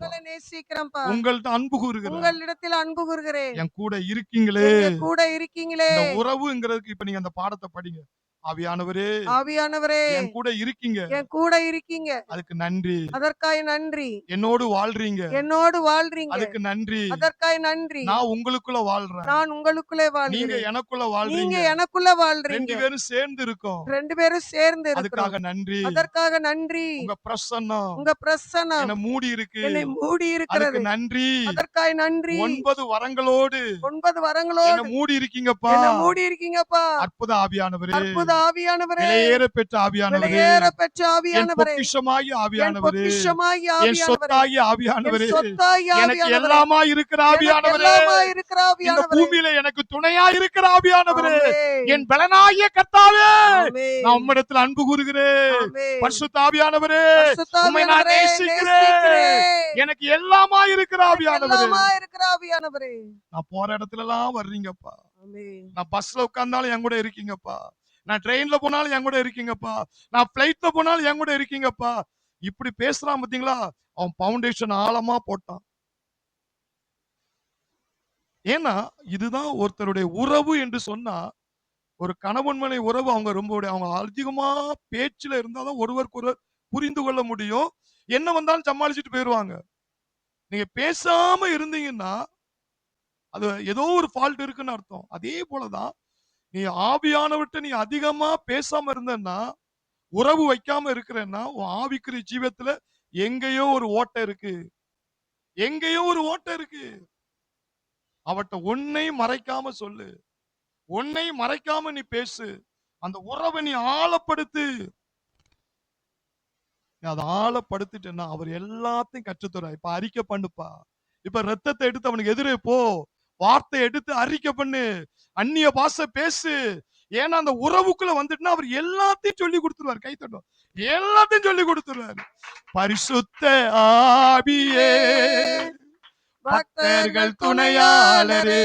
உங்கள்ட்ட அன்பு கூறுகிறேன், உங்களிடத்தில் அன்பு கூறுகிறேன், என் கூட இருக்கீங்களே, கூட இருக்கீங்களே. இந்த உறவுங்கிறதுக்கு இப்ப நீங்க அந்த பாடத்தை படிங்க. ஆவியானவரே, ஆவியானவரே, என் கூட இருக்கீங்க, என் கூட இருக்கீங்க, அதுக்கு நன்றி, அதற்காய் நன்றி. என்னோடு வாழ்றீங்க, என்னோடு வாழ்றீங்க, அதுக்கு நன்றி, அதற்காய் நன்றி. நான் உங்களுக்குள்ள வாழ்றேன், நான் உங்களுக்குள்ளே வாழ்கிறேன், நீங்க எனக்குள்ள வாழ்றீங்க, நீங்க எனக்குள்ள வாழ்றீங்க, 2 பேரும் சேர்ந்து இருக்கோம், 2 பேரும் சேர்ந்து இருக்கோம், அதுக்காக நன்றி, அதற்காக நன்றி. உங்க பிரசன்னம், உங்க பிரசன்னம் என்ன மூடி இருக்கு, என்னை மூடி இருக்கிறது, அதுக்கு நன்றி, அதற்காய் நன்றி. 9 வரங்களோடு 9 வரங்களோடு என்ன மூடி இருக்கீங்கப்பா, என்னை மூடி இருக்கீங்கப்பா. அற்புத ஆவியானவரே, அற்புத ஆவியானவரே, விலையேற பெற்ற ஆவியானவரே, விலையேற பெற்ற என் ஆவியானவரே, பொக்கிஷமாகி என் ஆவியானவரே, பொக்கிஷமாகிய என் ஆவியானவரே, சொத்தாகி என் ஆவியானவரே, சொத்தாகிய எனக்கு ஆவியானவரே, எல்லாமா இருக்கிற எனக்கு ஆவியானவரே, எல்லாமா இருக்கிற இந்த ஆவியானவரே, பூமியில எனக்கு துணையா இருக்கிற ஆவியானவரே, ஆமென். என் பலனாகிய கர்த்தாவே, ஆமென். நான் உம்மிடத்தில் அன்பு கூறுகிறேன். ஆமென். பரிசுத்த ஆவியானவரே, பரிசுத்த உம்மை நான் ஆவியானவரே, நேசிக்கிறேன், நேசிக்கிறேன். எனக்கு எல்லாமா இருக்கிற எனக்கு ஆவியானவரே, எல்லாமா இருக்கிற ஆவியானவரே. நான் போற இடத்துல எல்லாம் வர்றீங்கப்பா, ஆமென். நான் பஸ்ல உட்கார்ந்தாலும் என் கூட இருக்கீங்கப்பா, நான் ட்ரெயின்ல போனாலும் என் கூட இருக்கீங்கப்பா, நான் பிளைட்ல போனாலும் என் கூட இருக்கீங்கப்பா. இப்படி பேசுறான் பாத்தீங்களா, அவன் பவுண்டேஷன் ஆழமா போட்டான். ஏன்னா இதுதான் ஒருத்தருடைய உறவு என்று சொன்னா, ஒரு கணவன் மனைவி உறவு அவங்க அதிகமா பேச்சுல இருந்தாதான் ஒருவருக்கு ஒருவர் புரிந்து கொள்ள முடியும். என்ன வந்தாலும் சமாளிச்சுட்டு போயிருவாங்க. நீங்க பேசாம இருந்தீங்கன்னா அது ஏதோ ஒரு ஃபால்ட் இருக்குன்னு அர்த்தம். அதே போலதான் நீ ஆவியானவர்ட்ட நீ அதிகமா பேசாம இருந்தன்னா உறவு வைக்காம இருக்கிறேன்னா உன் ஆவிக்குரிய ஜீவத்துல எங்கேயோ ஒரு ஓட்டை இருக்கு, எங்கேயோ ஒரு ஓட்டை இருக்கு. அவட்ட ஒன்னை மறைக்காம சொல்லு, ஒன்னை மறைக்காம நீ பேசு, அந்த உறவை நீ ஆழப்படுத்து. நீ அதை ஆழப்படுத்திட்டேன்னா அவர் எல்லாத்தையும் கற்றுத்தர. இப்ப அறிக்கை பண்ணுப்பா, இப்ப ரத்தத்தை எடுத்து அவனுக்கு எதிரே போ, வார்த்தை எடுத்து அறிக்கை பண்ணு, அந்நிய பாஷை பேசு. ஏன்னா அந்த உறவுக்குள்ள வந்துட்டுனா அவர் எல்லாத்தையும் சொல்லி கொடுத்துருவார். கை தட்டும், எல்லாத்தையும் சொல்லி கொடுத்துருவார். பரிசுத்த ஆவியே, பக்தர்கள் துணையாளரே,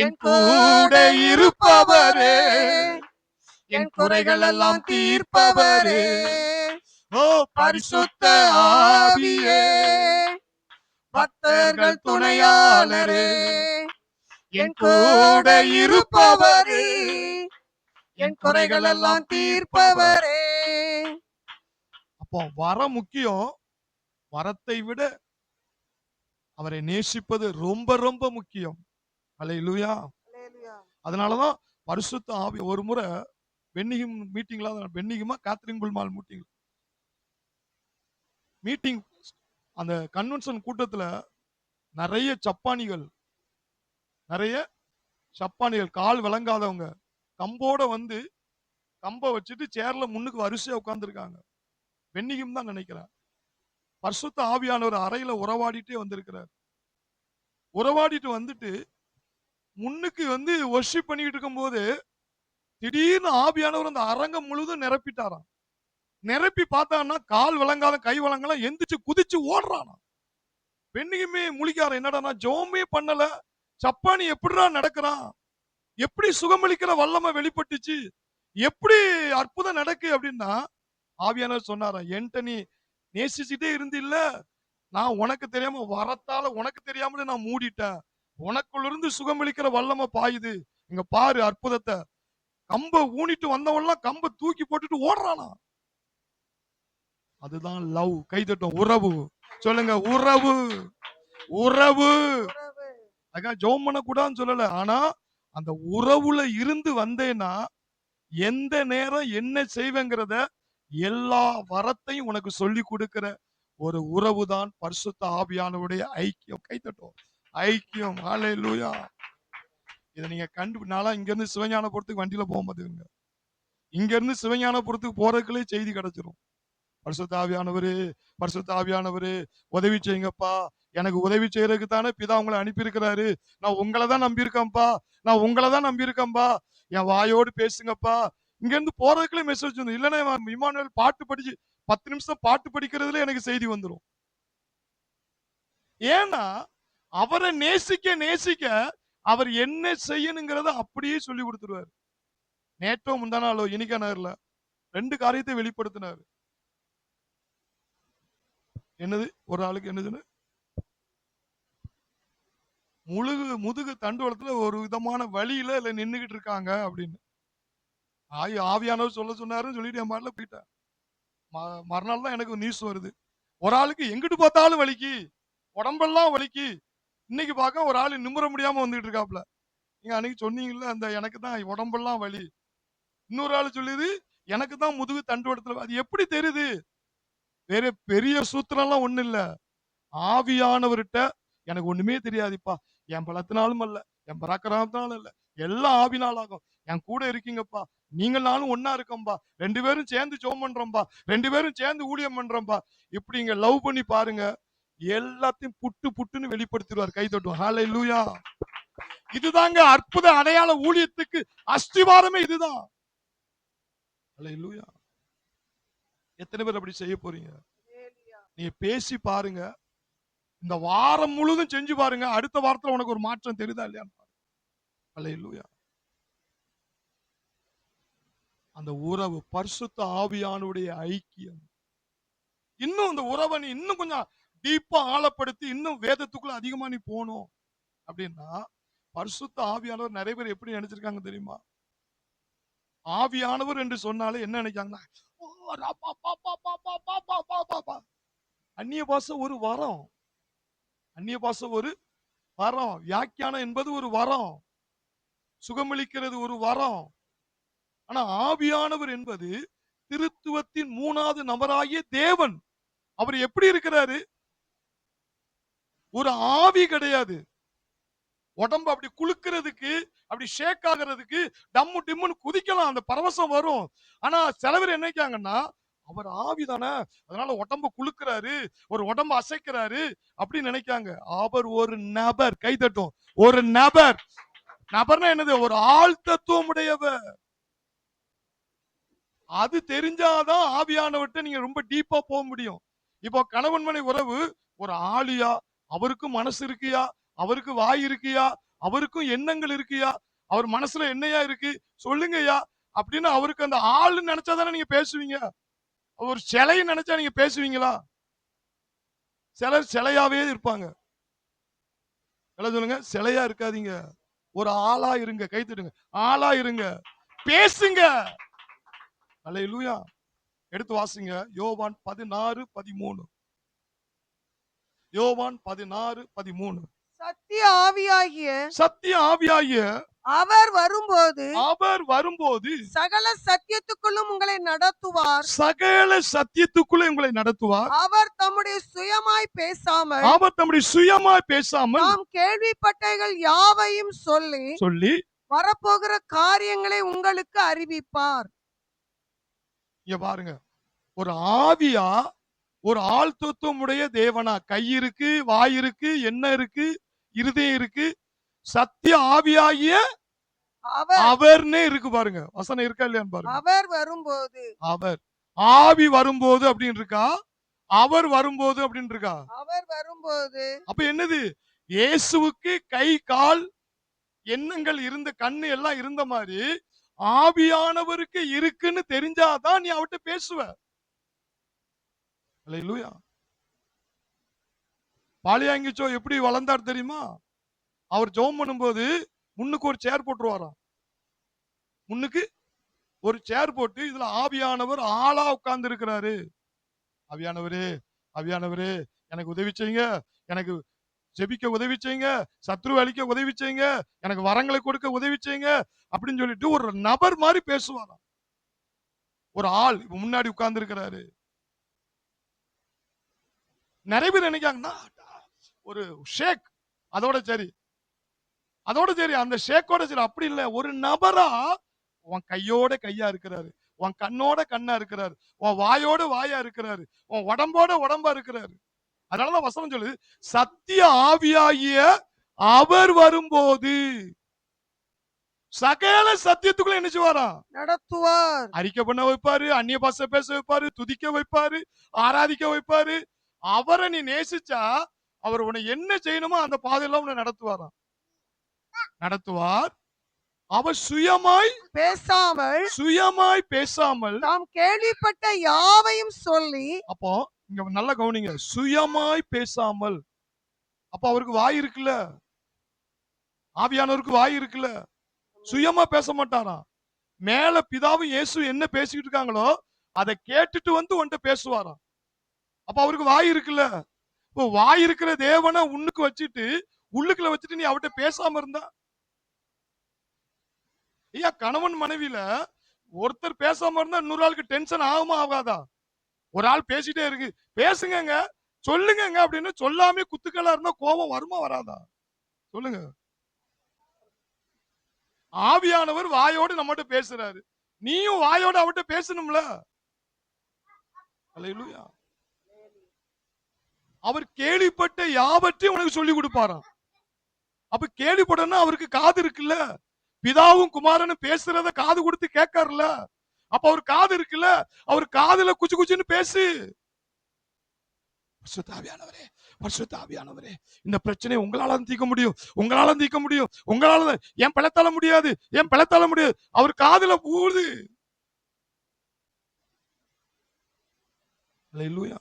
என் கூட இருப்பவரே, என் குறைகள் எல்லாம் தீர்ப்பவரே, ஓ பரிசுத்த ஆவியே, பக்தர்கள் துணையாளரே, என் கூட இருப்பவரே, என் குறைகள் எல்லாம் தீர்ப்பவரே. அப்போ வரம் முக்கியம், வரத்தை விட அவரை நேசிப்பது ரொம்ப ரொம்ப முக்கியம். அல்லேலூயா. அதனாலதான் பரிசுத்த ஆவி ஒரு முறை பென்னிகம் மீட்டிங்ல, பென்னிகமா கேத்ரின் குல்மால் மீட்டிங் அந்த கன்வென்ஷன் கூட்டத்துல நிறைய சப்பானிகள் கால் விளங்காதவங்க கம்போட வந்து கம்ப வச்சுட்டு சேர்ல முன்னுக்கு வரிசையா உட்கார்ந்துருக்காங்க. பென்னிகம் தான் நினைக்கிறேன். பரிசுத்த ஆவியானவர் அறையில உறவாடிட்டே வந்திருக்கிறார். உறவாடிட்டு வந்துட்டு முன்னுக்கு வந்து வொர்ஷிப் பண்ணிட்டு இருக்கும் போது திடீர்னு ஆவியானவர் அந்த அரங்கம் முழுதும் நிரப்பிட்டாராம். நிரப்பி பார்த்தான்னா கால் விளங்காத கை விளங்கல எந்திரிச்சு குதிச்சு ஓடுறானா. பெண்ணியுமே முழிக்கார, என்னடா ஜெபமே பண்ணல, சப்பானி எப்படிடா நடக்கிறான், எப்படி சுகமளிக்கிற வல்லமை வெளிப்பட்டுச்சு, எப்படி அற்புதம் நடக்கு அப்படின்னா ஆவியானவர் சொன்னாராம், என்கிட்ட நீ நேசிச்சுட்டே இருந்து இல்ல, நான் உனக்கு தெரியாம வரத்தால உனக்கு தெரியாமலே நான் மூடிட்டேன், உனக்குள்ள இருந்து சுகமளிக்கிற வல்லமை பாயுது, இங்க பாரு அற்புதத்தை. கம்ப ஊனிட்டு வந்தவன்லாம் கம்ப தூக்கி போட்டுட்டு ஓடுறானா. அதுதான் லவ். கை தட்டும், உறவு. சொல்லுங்க, உறவு. உறவு அதான் ஜெபம் பண்ண கூடாதுன்னு சொல்லல, ஆனா அந்த உறவுல இருந்து வந்தேன்னா எந்த நேரம் என்ன செய்வேங்கிறத எல்லா வரத்தையும் உனக்கு சொல்லி கொடுக்கிற ஒரு உறவு தான் பரிசுத்த ஆவியானவருடைய ஐக்கியம். கை தட்டும், ஐக்கியம். ஹல்லேலூயா. இதை நீங்க நாளா இங்க இருந்து சிவஞானபுரத்துக்கு வண்டியில போகும்போது இங்க இருந்து சிவஞானபுரத்துக்கு போறதுக்குள்ளே செய்தி கிடைச்சிரும். பரிசுத்த ஆவியானவரு, பரிசுத்த ஆவியானவரு உதவி செய்யுங்கப்பா, எனக்கு உதவி செய்யறதுக்கு தானே பிதா உங்களை அனுப்பியிருக்கிறாரு, நான் உங்களை தான் நம்பியிருக்கேன்ப்பா, நான் உங்களை தான் நம்பியிருக்கேன்பா, என் வாயோடு பேசுங்கப்பா. இங்க இருந்து போறதுக்குள்ளே மெசேஜ் வந்து, இல்லைன்னா இமானுவேல் பாட்டு படிச்சு 10 நிமிஷம் பாட்டு படிக்கிறதுல எனக்கு செய்தி வந்துடும். ஏன்னா அவரை நேசிக்க நேசிக்க அவர் என்ன செய்யணுங்கிறத அப்படியே சொல்லி கொடுத்துருவாரு. நேற்றோ முந்தானாலோ இனிக்கா நகர்ல 2 காரியத்தை வெளிப்படுத்தினாரு. என்னது, ஒரு ஆளுக்கு என்னதுன்னு முதுகு தண்டுவளத்துல ஒரு விதமான வழியில இல்ல நின்னுகிட்டு இருக்காங்க அப்படின்னு ஆவியானவர் சொல்ல சொன்னாருன்னு சொல்லிட்டு என் பாட்டுல போயிட்டேன். மறுநாள் தான் எனக்கு நியூஸ் வருது, ஒரு ஆளுக்கு எங்கிட்டு பார்த்தாலும் வலிக்கு, உடம்பெல்லாம் வலிக்கு. இன்னைக்கு பார்க்க ஒரு ஆளு நிமிர முடியாம வந்துட்டு இருக்காப்ல. நீங்க அன்னைக்கு சொன்னீங்கல்ல, அந்த எனக்கு தான் உடம்பெல்லாம் வலி. இன்னொரு ஆளு சொல்லுது எனக்கு தான் முதுகு தண்டுவடத்துல. அது எப்படி தெரியுது? வேற பெரிய சூத்திரம் எல்லாம் ஒண்ணு இல்ல, ஆவியானவர்கிட்ட எனக்கு ஒண்ணுமே தெரியாதுப்பா, என் பலத்தினாலும் அல்ல, என் பராக்கிரமத்தினாலும் இல்ல, எல்லாம் ஆவினால் ஆகும், என் கூட இருக்கீங்கப்பா, நீங்க நானும் ஒன்னா இருக்கோம்பா, 2 பேரும் சேர்ந்து ஜெபம் பண்றோம்பா, 2 பேரும் சேர்ந்து ஊழியம் பண்றோம்பா. இப்படிங்க லவ் பண்ணி பாருங்க, எல்லாத்தையும் புட்டு புட்டுன்னு வெளிப்படுத்திடுவார். கை தட்டுவோம். ஹல்லேலூயா. இதுதாங்க அற்புத அடையாள ஊழியத்துக்கு அஸ்திவாரமே இதுதான். ஹல்லேலூயா. எத்தனை பேர் அப்படி செய்ய போறீங்க? நீங்க பேசி பாருங்க, இந்த வாரம் முழுதும் செஞ்சு பாருங்க, அடுத்த வாரத்துல உனக்கு ஒரு மாற்றம் தெரியுதா இல்லையா? அல்லேலூயா. அந்த உறவு, பரிசுத்த ஆவியானுடைய ஐக்கியம். இன்னும் அந்த உறவை நீ இன்னும் கொஞ்சம் டீப்பா ஆழப்படுத்தி இன்னும் வேதத்துக்குள்ள அதிகமா நீ போகணும் அப்படின்னா, பரிசுத்த ஆவியானவர் நிறைய பேர் எப்படி நினைச்சிருக்காங்க தெரியுமா? ஆவியானவர் என்று சொன்னாலே என்ன நினைக்காங்கன்னா, அந்நிய பாஷை ஒரு வரம், அந்நிய பாஷை ஒரு வரம், வியாக்கியானம் என்பது ஒரு வரம், சுகமளிக்கிறது ஒரு வரம். ஆனா ஆவியானவர் என்பது திருத்துவத்தின் மூணாவது நபராகிய தேவன். அவர் எப்படி இருக்கிறாரு? ஒரு ஆவி கிடையாது. உடம்பு அப்படி குலுக்கிறதுக்கு, அப்படி ஷேக் ஆகிறதுக்கு, டம்மு டிம்முன்னு குதிக்கலாம், அந்த பரவசம் வரும். ஆனா சில பேர் என்ன நினைக்காங்கன்னா, அவர் ஆவிதானே, அதனால உடம்பு குலுக்குறாரு, ஒரு உடம்பு அசைக்கிறாரு அப்படின்னு நினைக்காங்க. அவர் ஒரு நபர். கை தட்டும். ஒரு நபர். நபர்னா என்னது? ஒரு ஆள் தத்துவம் உடையவர். அது தெரிஞ்சாதான் ஆவியானவர்கிட்ட நீங்க ரொம்ப டீப்பா போக முடியும். இப்போ கணவன் மனைவி உறவு ஒரு ஆளியா, அவருக்கும் மனசு இருக்கியா, அவருக்கு வாய் இருக்கியா, அவருக்கும் எண்ணங்கள் இருக்கியா, அவர் மனசுல என்னையா இருக்கு சொல்லுங்கய்யா அப்படின்னு அவருக்கு அந்த ஆளு நினைச்சாதானே நீங்க பேசுவீங்க. ஒரு சிலையை நினைச்சா நீங்க பேசுவீங்களா? சிலர் சிலையாவே இருப்பாங்க. எல்லாம் சொல்லுங்க, சிலையா இருக்காதீங்க, ஒரு ஆளா இருங்க. கை தட்டுங்க. ஆளா இருங்க, பேசுங்க. அல்லேலூயா. எடுத்து வாசிங்க யோவான் 16:13. யோவான் 16:13. சத்திய ஆவியாகிய சத்திய ஆவியாகிய அவர் வரும்போது அவர் வரும்போது சகல சத்தியத்துக்குள்ளும் உங்களை நடத்துவார். சகல சத்தியத்துக்குள்ளே உங்களை நடத்துவார். அவர் தம்முடைய சுயமாய் பேசாமல் அவர் தம்முடைய சுயமாய் பேசாமல் நாம் கேள்விப்பட்டவைகள் யாவையும் சொல்லி வரப்போகிற காரியங்களை உங்களுக்கு அறிவிப்பார். இங்க பாருங்க, ஒரு ஆவியா, ஒரு ஆள் தத்துவம் உடைய தேவனா? கை இருக்கு, வாய் இருக்கு, எண்ணம் இருக்கு, இருதயம் இருக்கு. சத்திய ஆவியாகிய அவர் அவர்னே இருக்கு பாருங்க. வசனம் இருக்கா இல்லையான்னு பாருங்க. அவர் வரும்போது அவர் ஆவி வரும்போது அப்படின்னு இருக்கா, அவர் வரும்போது அப்படின்னு இருக்கா? அவர் வரும்போது அப்ப என்னது? இயேசுவுக்கு கை கால் எண்ணங்கள் இருந்த, கண்ணு எல்லாம் இருந்த மாதிரி ஆவியானவருக்கு இருக்குன்னு தெரிஞ்சாதான் நீ அவர்கிட்ட பேசுவ. அல்லேலூயா. பாலியாங்கிச்சோ எப்படி வளர்ந்தார் தெரியுமா? அவர் ஜெபம் பண்ணும்போது முன்னுக்கு ஒரு சேர் போட்டுருவாராம். முன்னுக்கு ஒரு சேர் போட்டு இதுல ஆவியானவர் ஆளா உட்கார்ந்து இருக்கிறாரு. ஆவியானவரே, ஆவியானவரே எனக்கு உதவி செய்யுங்க, எனக்கு ஜெபிக்க உதவி செய்யுங்க, சத்ரு அழிக்க உதவி செய்யுங்க, எனக்கு வரங்களை கொடுக்க உதவி செய்யுங்க அப்படின்னு சொல்லிட்டு ஒரு நபர் மாதிரி பேசுவாராம். ஒரு ஆள் இப்ப முன்னாடி உட்கார்ந்து இருக்கிறாரு. நிறைய பேர் நினைக்காங்கன்னா ஒரு ஷேக், அதோட சரி, அதோட சரி, அந்த ஷேக்கோட சரி. அப்படி இல்ல, ஒரு நபரா உன் கையோட கையா இருக்கிறாரு, உன் கண்ணோட கண்ணா இருக்கிறாரு, உன் வாயோட வாயா இருக்கிறாரு, உன் உடம்போட உடம்பா இருக்கிறாரு. அதனாலதான் வசனம் சொல்லுது, சத்திய ஆவியாகிய அவர் வரும்போது சகல சத்தியத்துக்குள்ள என்ன செய்வாராம்? நடத்துவார். அறிக்கை பண்ண வைப்பாரு, அந்நிய பாஷை பேச வைப்பாரு, துதிக்க வைப்பாரு, ஆராதிக்க வைப்பாரு. அவரை நீ நேசிச்சா அவர் உன்னை என்ன செய்யணுமோ அந்த பாதையெல்லாம் உன்னை நடத்துவாராம். நடத்துவார். அவர் சுயமாய் பேசாமல் தாம் கேள்விப்பட்ட யாவையும் சொல்லி. அப்போ இங்க நல்லா கவனிங்க, சுயமாய் பேசாமல். அப்ப அவருக்கு வாய் இருக்குல்ல, ஆவியானவருக்கு வாய் இருக்குல்ல, சுயமா பேச மாட்டாராம். மேல பிதாவும் இயேசு என்ன பேசிட்டு இருக்காங்களோ அதை கேட்டுட்டு வந்து உன்கிட்ட பேசுவாராம். அப்ப அவருக்கு வாய் இருக்குல்ல. இப்போ வாய் இருக்கிற தேவனை உன்னுக்கு வச்சுட்டு, உள்ளுக்குள்ள வச்சுட்டு நீ அவர்கிட்ட பேசாம இருந்தா, ஐயா கணவன் மனைவியில ஒருத்தர் பேசாம இருந்தா இன்னொரு ஆளுக்கு டென்ஷன் ஆகுமா ஆகாதா? ஒரு ஆள் பேசிட்டே இருக்கு, பேசுங்க சொல்லுங்க அப்படின்னு சொல்லாமே குத்துக்களா இருந்தா கோபம் வருமா வராதா? சொல்லுங்க. ஆவியானவர் வாயோடு நம்மகிட்ட பேசுறாரு, நீயும் வாயோட அவர்கிட்ட பேசணும்ல. அல்லேலூயா. அவர் கேள்விப்பட்ட யாவற்றையும் உனக்கு சொல்லி கொடுப்பாராம். அப்ப கேள்விப்படனா அவருக்கு காது இருக்குல்ல, பிதாவும் குமாரனும் பேசுறத காது கொடுத்து கேட்காருல்ல. அப்ப அவர் காது இருக்குல்ல, அவர் காதுல குச்சு குச்சுன்னு பேசு. பரிசுத்த ஆவியானவரே, பரிசுத்த ஆவியானவரே, இந்த பிரச்சனை உங்களால தீர்க்க முடியும், உங்களால தீர்க்க முடியும், உங்களால, என் பலத்தால முடியாது, என் பலத்தால முடியாது. அவர் காதுல ஊது. அல்லேலூயா.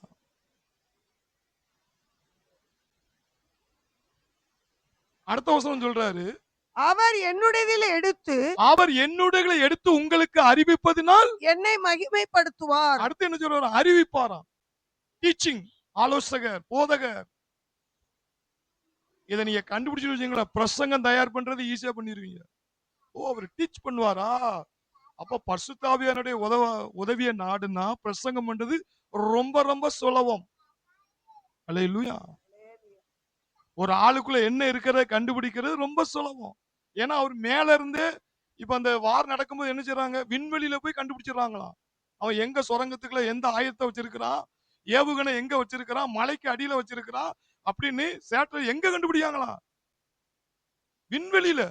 அடுத்த வசனம் சொல்றாரு, அவர் என்னுடையதில் எடுத்து உங்களுக்கு அறிவிப்பதினால் என்னை மகிமைப்படுத்துவார். அடுத்து என்ன சொல்றாரு? அறிவிப்பாராம். டீச்சிங், ஆலோசகர், போதகர். இதை நீங்க கண்டுபிடிச்சு வச்சீங்களா, பிரசங்கம் தயார் பண்றது ஈஸியா பண்ணிருவீங்க. ஓ அவர் டீச் பண்ணுவாரா, அப்ப பரிசுத்த ஆவியானுடைய உதவிய நாடுனா பிரசங்கம் பண்றது ரொம்ப ரொம்ப சுலபம். அல்லேலூயா. ஒரு ஆளுக்குள்ள என்ன இருக்கிறத கண்டுபிடிக்கிறது ரொம்ப சுலபம். ஏன்னா அவர் மேல இருந்து இப்ப அந்த வார் நடக்கும்போது என்ன செய்றாங்க, விண்வெளியில போய் கண்டுபிடிச்சிடறாங்களாம். அவன் எங்க சுரங்கத்துக்குள்ள எந்த ஆயுதத்தை வச்சிருக்கிறான், ஏவுகணை எங்க வச்சிருக்கிறான், மலைக்கு அடியில வச்சிருக்கிறான் அப்படின்னு சேட்டலைட் எங்க கண்டுபிடிக்காங்களாம், விண்வெளியில.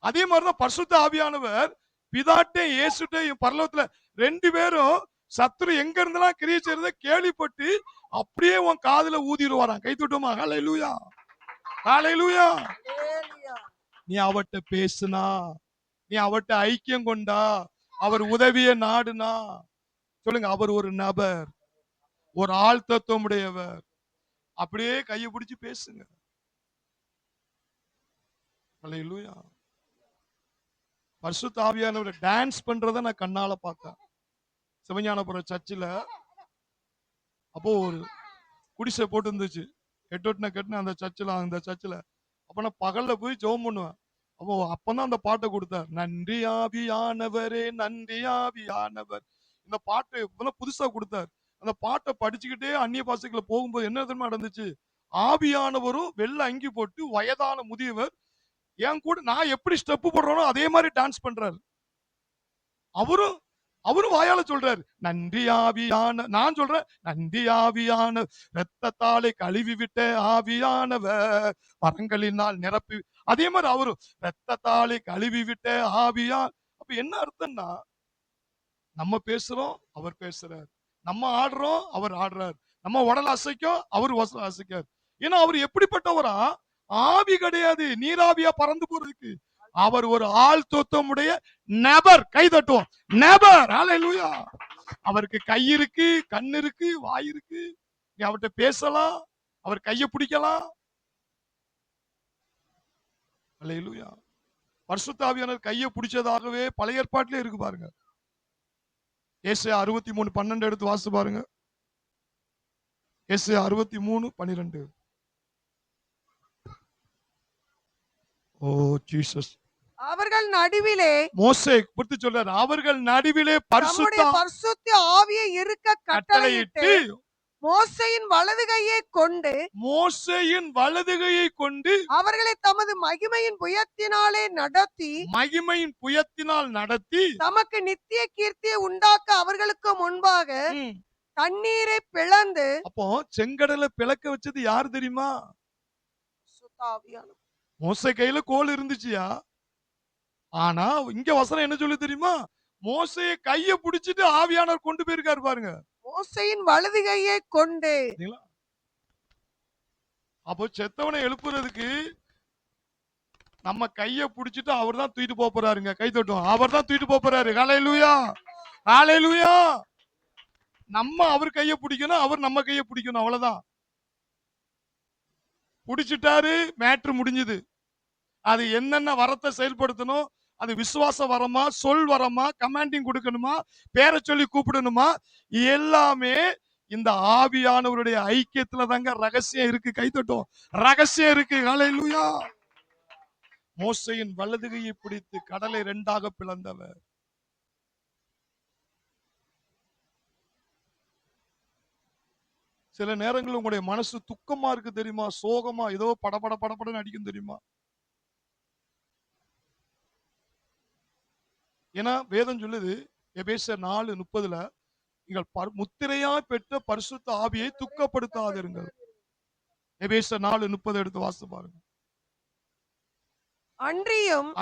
அதே மாதிரிதான் பரிசுத்த ஆவியானவர் பிதாட்டையும் இயேசுட்டையும் பரலோகத்துல ரெண்டு பேரும் சத்துரு எங்க இருந்தெல்லாம் கிரியை செய்யறத கேள்விப்பட்டு அப்படியே உன் காதுல ஊதிடுவாராம். கை தட்டுமா? ஹalleluya, ஹalleluya. நீ அவட்ட பேசுனா, நீ அவட்ட ஐக்கியம் கொண்டா, அவர் உதவிய நாடுனா, சொல்லுங்க, அவர் ஒரு நபர், ஒரு ஆள் தத்துவம் உடையவர். அப்படியே கையை பிடிச்சு பேசுங்க. ஹalleluya. பரிசுத்த ஆவியானவர் டான்ஸ் பண்றத நான் கண்ணால பார்த்தேன். சிவஞானபுரம் சர்ச்சில் அப்போ ஒரு குடிசை போட்டு இருந்துச்சு. எட்டொட்டின கட்டின அந்த சர்ச்சில் அப்ப நான் பகல்ல போய் ஜெபம் பண்ணுவேன். அப்போ அப்பதான் அந்த பாட்டை கொடுத்தார். நன்றி ஆவியானவரே, நன்றி ஆவியானவர். இந்த பாட்டு இப்பதான் புதுசா கொடுத்தார். அந்த பாட்டை படிச்சுக்கிட்டே அந்நிய பாஷைக்குள்ள போகும்போது என்ன தெரியுமா நடந்துச்சு, ஆவியானவரும் வெள்ளை அங்கி போட்டு வயதான முதியவர் என் கூட நான் எப்படி ஸ்டெப் போடுறோனோ அதே மாதிரி டான்ஸ் பண்றாரு. அவரும் அவரும் வாயால சொல்றாரு, நன்றி ஆவியான, நான் சொல்றேன், நன்றி ஆவியான, ரத்தத்தாலே கழுவி விட்ட ஆவியானவர் வரங்களினால் நிரப்பி, அதே மாதிரி அவரும் ரத்தத்தாலே கழுவி விட்ட ஆவியா. அப்ப என்ன அர்த்தம்னா, நம்ம பேசுறோம், அவர் பேசுறார், நம்ம ஆடுறோம், அவர் ஆடுறார், நம்ம உடல் அசைக்கும், அவர் அசைக்கார். ஏன்னா அவர் எப்படிப்பட்டவரா, ஆவி கிடையாது நீராவியா பறந்து போறதுக்கு, அவர் ஒரு ஆள் தத்துவமுடைய நபர். கை தட்டுவோம், நபர். ஹalleluya. அவருக்கு கை இருக்கு, கண் இருக்கு, வாய் இருக்கு, நீ அவர்கிட்ட பேசலாம், அவர் கையை பிடிக்கலாம். ஹalleluya. பரிசுத்த ஆவியானவர் கையை பிடிச்சதாகவே பழைய ஏற்பாட்டிலே இருக்கு பாருங்க. ஏசாயா 63:12 எடுத்து வாசிச்சு பாருங்க. ஏசாயா 63:12. ஓ ஜீசஸ். அவர்கள் நடுவிலே, மோசே குறித்து சொல்றார், அவர்கள் நடுவிலே பரிசுத்த ஆவியை இருக்க கட்டளையிட்டு கட்டளையிட்டு மோசேயின் வலது கையை கொண்டு, மோசேயின் வலது கையை கொண்டு அவர்களை தமது மகிமையின் புயத்தினாலே நடத்தி, மகிமையின் புயத்தினால் நடத்தி, தமக்கு நித்திய கீர்த்தியை உண்டாக்க அவர்களுக்கு முன்பாக தண்ணீரை பிளந்து. அப்போ செங்கடலை பிளக்க வச்சது யார் தெரியுமா? மோசே கையில கோல் இருந்துச்சியா. ஆனா இங்க வசனம் என்ன சொல்லு தெரியுமா, மோசையை கையை பிடிச்சிட்டு ஆவியானவர் கொண்டு போயிருக்காரு பாருங்க. மோசேயின் வலது கையை கொண்டு. அப்போ செத்தவனை எழுப்புறதுக்கு நம்ம கையை பிடிச்சிட்டு அவர் தான் தூக்கிட்டு போறாருங்க. கை தட்டும், அவர் தான் தூக்கிட்டு போறாரு. ஹalleluya, ஹalleluya. நம்ம அவர் கையை பிடிக்கணும், அவர் நம்ம கையை பிடிக்கணும், அவ்வளவுதான். பிடிச்சிட்டாரு, மேட்ரு முடிஞ்சது. அது என்னென்ன வரத்தை செயல்படுத்தணும், அது விசுவாச வரமா, சொல் வரமா, கமாண்டிங் கொடுக்கணுமா, பேரை சொல்லி கூப்பிடணுமா, எல்லாமே இந்த ஆவியானவருடைய ஐக்கியத்துல தாங்க ரகசியம் இருக்கு. கை தட்டும், ரகசியம் இருக்கு. ஹalleluya. மோசேயின் வலது கையை பிடித்து கடலை இரண்டாக பிளந்தவர். சில நேரங்கள் உங்களுடைய மனசு துக்கமா இருக்கு தெரியுமா, சோகமா ஏதோ படபட படபடன்னு அடிக்கும் தெரியுமா. ஏன்னா வேதம் சொல்லுது எபேசியர் 4:30, நீங்கள் முத்திரையா பெற்ற பரிசுத்த ஆவியை துக்கப்படுத்தாதிருங்கள். எபேசியர் 4:30 எடுத்து வாசித்து பாருங்க.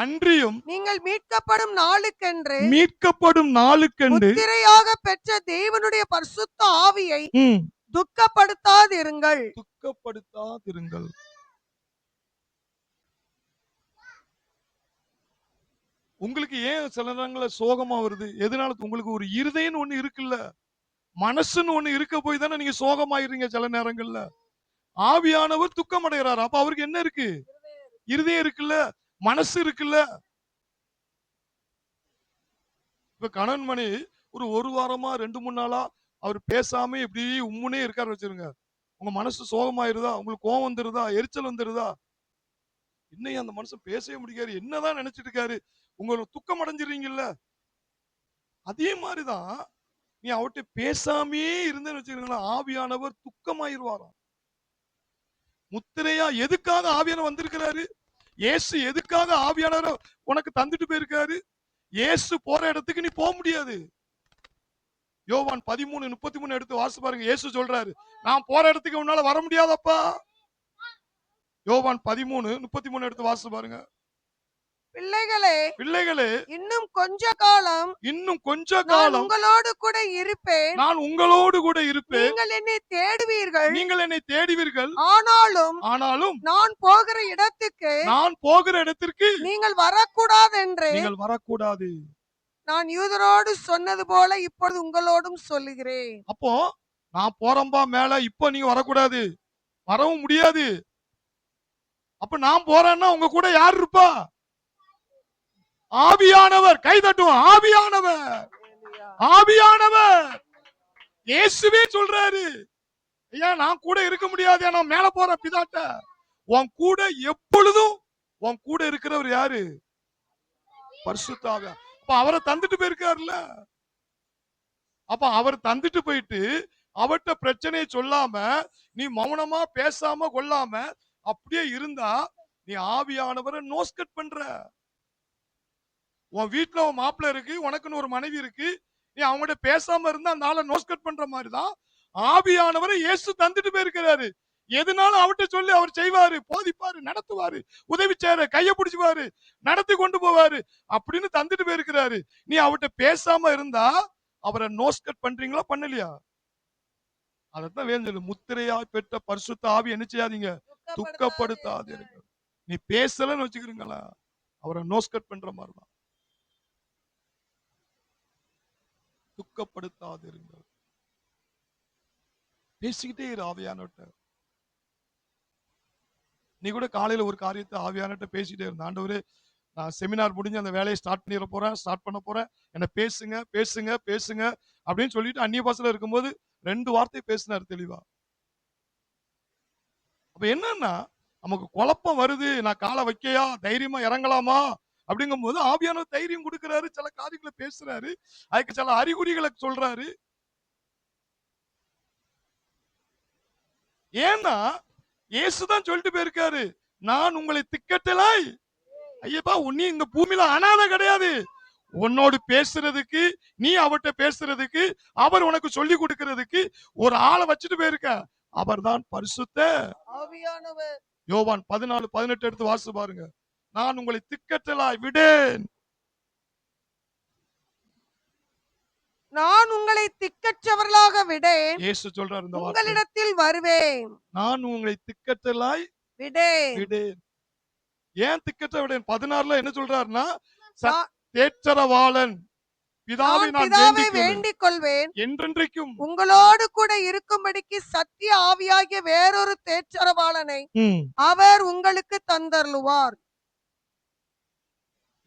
அன்றியும் நீங்கள் மீட்கப்படும் நாளுக்கென்று முத்திரையாக பெற்ற தேவனுடைய பரிசுத்த ஆவியை துக்கப்படுத்தாதிருங்கள். உங்களுக்கு ஏன் சில நேரங்களில் சோகமா வருது? எதனால? உங்களுக்கு ஒரு இருதயம் ஒண்ணு இருக்குல்ல, மனசுன்னு ஒண்ணு இருக்க போய் தானே நீங்க சோகமாயிருங்க. சில நேரங்கள்ல ஆவியானவர் துக்கம் அடைகிறார். அப்ப அவருக்கு என்ன இருக்கு? இருதயம் இருக்குல்ல, மனசு இருக்குல்ல. இப்ப கணவன் மணி ஒரு வாரமா 2-3 நாளா அவர் பேசாம இப்படி உம்முனே இருக்காரு வச்சிருங்க. உங்க மனசு சோகமாயிருதா? உங்களுக்கு கோபம் வந்துருதா? எரிச்சல் வந்துருதா? இன்னும் அந்த மனுஷன் பேசவே முடியாது, என்னதான் நினைச்சிட்டு இருக்காரு, உங்களுக்கு துக்கம் அடைஞ்சிருவீங்கல்ல. அதே மாதிரிதான் நீ அவர்கிட்ட பேசாமே இருந்தேன்னு வச்சுக்கீங்களா, ஆவியானவர் துக்கமாயிருவாராம். முத்திரையா எதுக்காக ஆவியானவர் வந்திருக்கிறாரு? இயேசு எதுக்காக ஆவியானவர் உனக்கு தந்துட்டு போயிருக்காரு? இயேசு போற இடத்துக்கு நீ போக முடியாது. யோவான் 13:33 எடுத்து வாசி பாருங்க. இயேசு சொல்றாரு, நான் போற இடத்துக்கு உன்னால வர முடியாதப்பா. யோவான் 13:33 எடுத்து வாசி பாருங்க. பிள்ளைகளே, பிள்ளைகளே, இன்னும் கொஞ்ச காலம் இன்னும் கொஞ்ச நான் காலம் உங்களோடு கூட இருப்பேன். நான் உங்களோடு கூட இருப்பேன். நீங்கள் என்னை தேடுவீர்கள். நீங்கள் என்னை தேடுவீர்கள். ஆனாலும் நான் போகிற இடத்துக்கு நான் போகிற இடத்திற்கு நீங்கள் வரக்கூடாது என்று நீங்கள் வரக்கூடாது. நான் யூதரோடு சொன்னது போல இப்பொழுது உங்களோடும் சொல்லுகிறேன். அப்போ நான் போறேன்பா மேல, இப்போ நீங்க வரக்கூடாது, வரவும் முடியாது. அப்ப நான் போறேன்னா உங்க கூட யார் இருப்பா? ஆவியானவர். கை தட்டுவோம். ஆவியானவர், ஆவியானவர். இயேசுவே சொல்றாரு, ஐயா நான் கூட இருக்க முடியாது, நான் மேல போறேன் பிதாட்ட. உன் கூட எப்பொழுதும் உன் கூட இருக்கிறவர் யாரு? பரிசுத்த ஆவியானவர். அப்ப அவரை தந்துட்டு போயிருக்காருல்ல. அப்ப அவர் தந்துட்டு போயிட்டு அவர்கிட்ட பிரச்சனையை சொல்லாம, நீ மௌனமா பேசாம கொள்ளாம அப்படியே இருந்தா நீ ஆவியானவரை நோஸ்கட் பண்ற. உன் வீட்டுல உன் மாப்பிள்ளை இருக்கு, உனக்குன்னு ஒரு மனைவி இருக்கு, நீ அவங்ககிட்ட பேசாம இருந்தா அந்த ஆளை நோஸ்கட் பண்ற மாதிரிதான் ஆவியானவரை இயேசு தந்துட்டு போயிருக்கிறாரு. எதுனாலும் அவர்கிட்ட சொல்லி அவர் செய்வாரு, போதிப்பாரு, நடத்துவாரு, உதவி செய்யற கைய பிடிச்சுவாரு, நடத்தி கொண்டு போவாரு அப்படின்னு தந்துட்டு போயிருக்கிறாரு. நீ அவர்கிட்ட பேசாம இருந்தா அவரை நோஸ்கட் பண்றீங்களா பண்ணலையா? அதத்தான் வேணும். முத்திரையாய் பெற்ற பரிசுத்த ஆவி என்ன செய்யாதீங்க, துக்கப்படுத்தாதீர்கள். நீ பேசலன்னு வச்சுக்கிறீங்களா, அவரை நோஸ்கட் பண்ற மாதிரிதான். துக்கப்படுத்தாதீர்கள். பேசிக்கிட்டே இரு ஆவியானவர்கிட்ட. நீ கூட காலையில ஒரு காரியத்தை ஆவியானவர்கிட்ட பேசிட்டே இருந்த, ஆண்டவரே நான் செமினார் முடிஞ்சு அந்த வேலையை ஸ்டார்ட் பண்ண போறேன், என்ன பேசுங்க பேசுங்க பேசுங்க அப்படின்னு சொல்லிட்டு அந்நிய பாஷையில இருக்கும்போது 2 வார்த்தை பேசினார் தெளிவா. அப்ப என்னன்னா நமக்கு குழப்பம் வருது, நான் காலை வைக்கையா தைரியமா இறங்கலாமா அப்படிங்கும் போது ஆவியானவர் தைரியம் கொடுக்கிறாரு, சில காரியங்களை பேசுறாரு, அதுக்கு சில அறிகுறிகளை சொல்றாரு. ஏன்னா இயேசுதான் சொல்லிட்டு போயிருக்காரு, நான் உங்களை திக்கட்டலாய். ஐயப்பா நீ இந்த பூமியில அனாதை கிடையாது. உன்னோடு பேசுறதுக்கு, நீ அவர்கிட்ட பேசுறதுக்கு, அவர் உனக்கு சொல்லி கொடுக்கிறதுக்கு ஒரு ஆளை வச்சுட்டு போயிருக்க, அவர்தான் பரிசுத்த ஆவியானவர். யோவான் 14:18 எடுத்து வாசி பாருங்க. நான் உங்களை திக்கற்றலாய் விடேன். நான் உங்களை திக்கற்றவர்களாக விடேன். இயேசு சொல்றார் இந்த வார்த்தை, உங்களிடத்தில் வருவேன். நான் உங்களை திக்கற்றலாய் விடேன். விடேன். ஏன் திக்கற்ற விடேன்? 16 என்ன சொல்றாருன்னா, நான் தேற்றரவாளன் பிதாவை நான் பிதாவை வேண்டிக் கொள்வேன், என்றென்றைக்கும் உங்களோடு கூட இருக்கும்படிக்கு சத்திய ஆவியாகிய வேறொரு தேற்றரவாளனை அவர் உங்களுக்கு தந்தருளுவார்.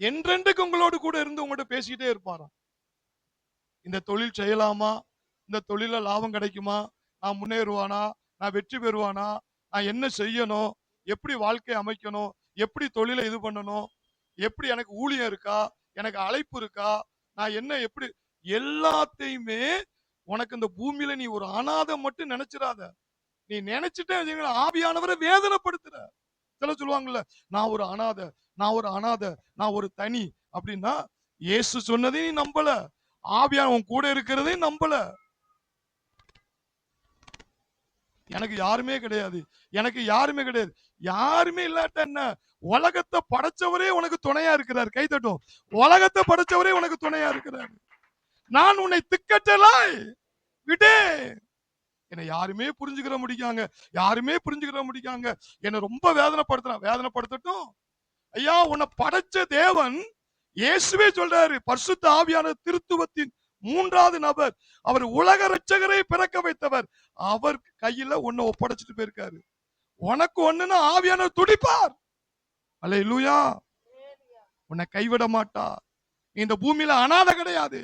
என்றென்றைக்கு உங்களோடு கூட இருந்து உங்கள்கிட்ட பேசிக்கிட்டே இருப்பாராம். இந்த தொழில் செய்யலாமா, இந்த தொழில லாபம் கிடைக்குமா, நான் முன்னேறுவானா, நான் வெற்றி பெறுவானா, நான் என்ன செய்யணும், எப்படி வாழ்க்கை அமைக்கணும், எப்படி தொழிலை இது பண்ணணும், எப்படி எனக்கு ஊழியம் இருக்கா, எனக்கு அழைப்பு இருக்கா, நான் என்ன எப்படி எல்லாத்தையுமே உனக்கு இந்த பூமியில நீ ஒரு அனாதை மட்டும் நினைச்சிடாத. நீ நினைச்சிட்டே ஆவியானவரை வேதனைப்படுத்துற. சில சொல்லுவாங்கல்ல, நான் ஒரு அனாதை, நான் ஒரு அனாதை, நான் ஒரு தனி அப்படின்னா இயேசு சொன்னதை நீ நம்பல, ஆவியான உன் கூட இருக்கிறதே நம்பல. எனக்கு யாருமே கிடையாது, எனக்கு யாருமே கிடையாது. யாருமே இல்லாட்ட என்ன, உலகத்தை படைச்சவரே உனக்கு துணையா இருக்கிறார். கை தட்டும். உலகத்தை படைச்சவரே உனக்கு துணையா இருக்கிறார். நான் உன்னை திக்கற்றலாய் விடே. என்னை யாருமே புரிஞ்சுக்கிற முடியாங்க, யாருமே புரிஞ்சுக்கிற முடியாங்க, என்னை ரொம்ப வேதனைப்படுத்தட்டும். ஐயா உன்னை படைச்ச தேவன் இயேசுவே சொல்றாரு, பரிசுத்த ஆவியான திருத்துவத்தின் 3வது நபர், அவர் உலக ரட்சகரை பிறக்க வைத்தவர், அவர் கையில உன்னை ஒப்படைச்சிட்டு போயிருக்காரு. உனக்கு ஒண்ணுன்னா ஆவியானவர் துடிப்பார். அல்லேலூயா. உன்னை கைவிட மாட்டார். நீ இந்த பூமியில அனாதை கிடையாது,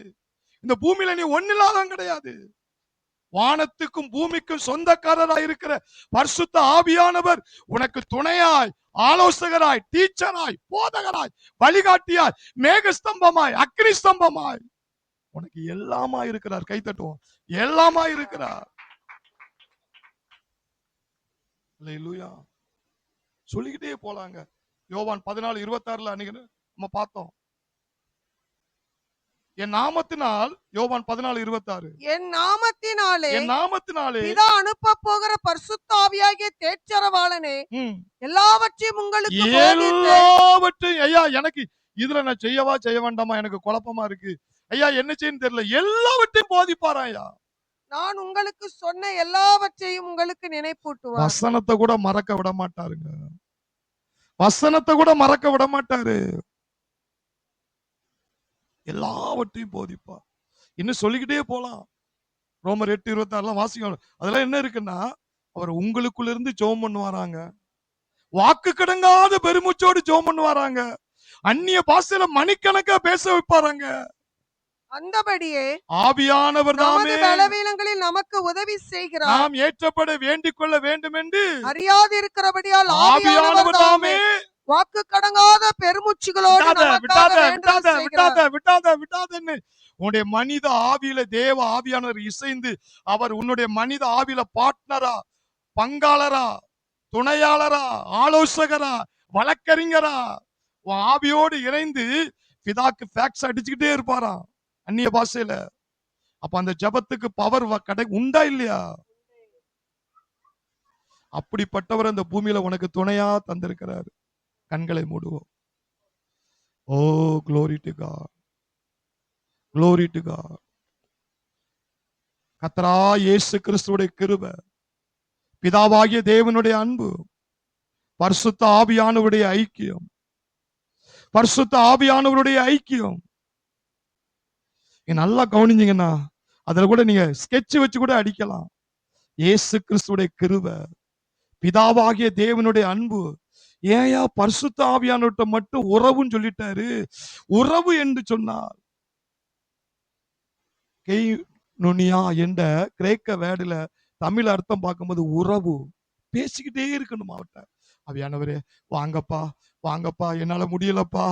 இந்த பூமியில நீ ஒன்னில்லாதவன் கிடையாது. வானத்துக்கும் பூமிக்கும் சொந்தக்காரராய் இருக்கிற பரிசுத்த ஆவியானவர் உனக்கு துணையாய், ஆலோசகராய், டீச்சராய், போதகராய், வழிகாட்டியாய், மேகஸ்தம்பமாய், அக்னி ஸ்தம்பமாய் உனக்கு எல்லாமா இருக்கிறார். கை தட்டுவோம். எல்லாமா இருக்கிறார். அல்லேலூயா. சொல்லிக்கிட்டே போலாங்க. யோவான் 14:26 அன்னைக்கு நம்ம பார்த்தோம். என் நாமத்தினால், யோவான் 14:26, என் நாமத்தினாலே என் நாமத்தினாலே பிதா அனுப்ப போகிற பரிசுத்த ஆவியாகிய தேற்றரவாளனே எல்லாவற்றையும் உங்களுக்கு போதித்து, எல்லாவற்றையும் ஐயா எனக்கு இதுல நான் செய்யவா செய்ய வேண்டாமா, எனக்கு குழப்பமா இருக்கு ஐயா, என்ன செய்யன்னு தெரியல, எல்லாவற்றையும் போதிப்பாரா ஐயா. நான் உங்களுக்கு சொன்ன எல்லாவற்றையும் உங்களுக்கு நினைப்பூட்டுவார். வசனத்தை கூட மறக்க விட மாட்டாருங்க. வசனத்தை கூட மறக்க விட மாட்டாரு. எல்லாவற்றையும் போதிப்பா. இன்னும் சொல்லிக்கிட்டே போலாம். ரோமர் 8:26 வாசிக்கணும். அதெல்லாம் என்ன இருக்குன்னா, அவர் உங்களுக்குள்ள இருந்து ஜெபம் பண்ணுவாராங்க. வாக்கு கடங்காத பெருமூச்சோடு ஜெபம் பண்ணுவாராங்க. அந்நிய பாஷையில மணிக்கணக்கா பேச வைப்பாராங்க. அந்தபடியே ஆவியானவர் தாமே பலவீனங்களில் நமக்கு உதவி செய்கிறார். நாம் ஏற்றப்பட வேண்டிக் கொள்ள வேண்டும் என்று அறியாதிருக்கிறபடியால் ஆவியானவர் தாமே வாக்கு கடங்காத பெருமூச்சுகளோடு விட்டாதன்னு உன்னுடைய மனித ஆவியில தேவ ஆவியானவர் இசைந்து அவர் உன்னுடைய மனித ஆவியில பார்ட்னரா, பங்காளரா, துணையாளரா, ஆலோசகரா, வழக்கறிஞரா உன் ஆவியோடு இணைந்து பிதாக்கு ஃபேக்ஸ் அடிச்சுக்கிட்டே இருப்பாராம் அந்நிய பாஷையில. அப்ப அந்த ஜபத்துக்கு பவர் உண்டா இல்லையா? அப்படிப்பட்டவர் அந்த பூமியில உனக்கு துணையா தந்திருக்கிறாரு. கண்களை மூடுவோம். ஓ glory to God, glory to God. கர்த்தராகிய இயேசு கிறிஸ்துவுடைய கிருபை, பிதாவாகிய தேவனுடைய அன்பு, பரிசுத்த ஆவியானவருடைய ஐக்கியம், பரிசுத்த ஆவியானவருடைய ஐக்கியம். நல்லா கவனிச்சீங்கன்னா அதுல கூட நீங்க ஸ்கெட்ச் வச்சு கூட அடிக்கலாம். இயேசு கிறிஸ்துவுடைய கிருபை, பிதாவாகிய தேவனுடைய அன்பு. ஏயா பரிசுத்த ஆவியானவர்கிட்ட மட்டும் உறவுன்னு சொல்லிட்டாரு? உறவு என்று சொன்னார் கெய்னோனியா என்ற கிரேக்க வேர்டுல தமிழ் அர்த்தம் பார்க்கும்போது உறவு. பேசிக்கிட்டே இருக்கணும் அவர்கிட்ட. ஆவியானவரே வாங்கப்பா வாங்கப்பா, என்னால முடியலப்பா,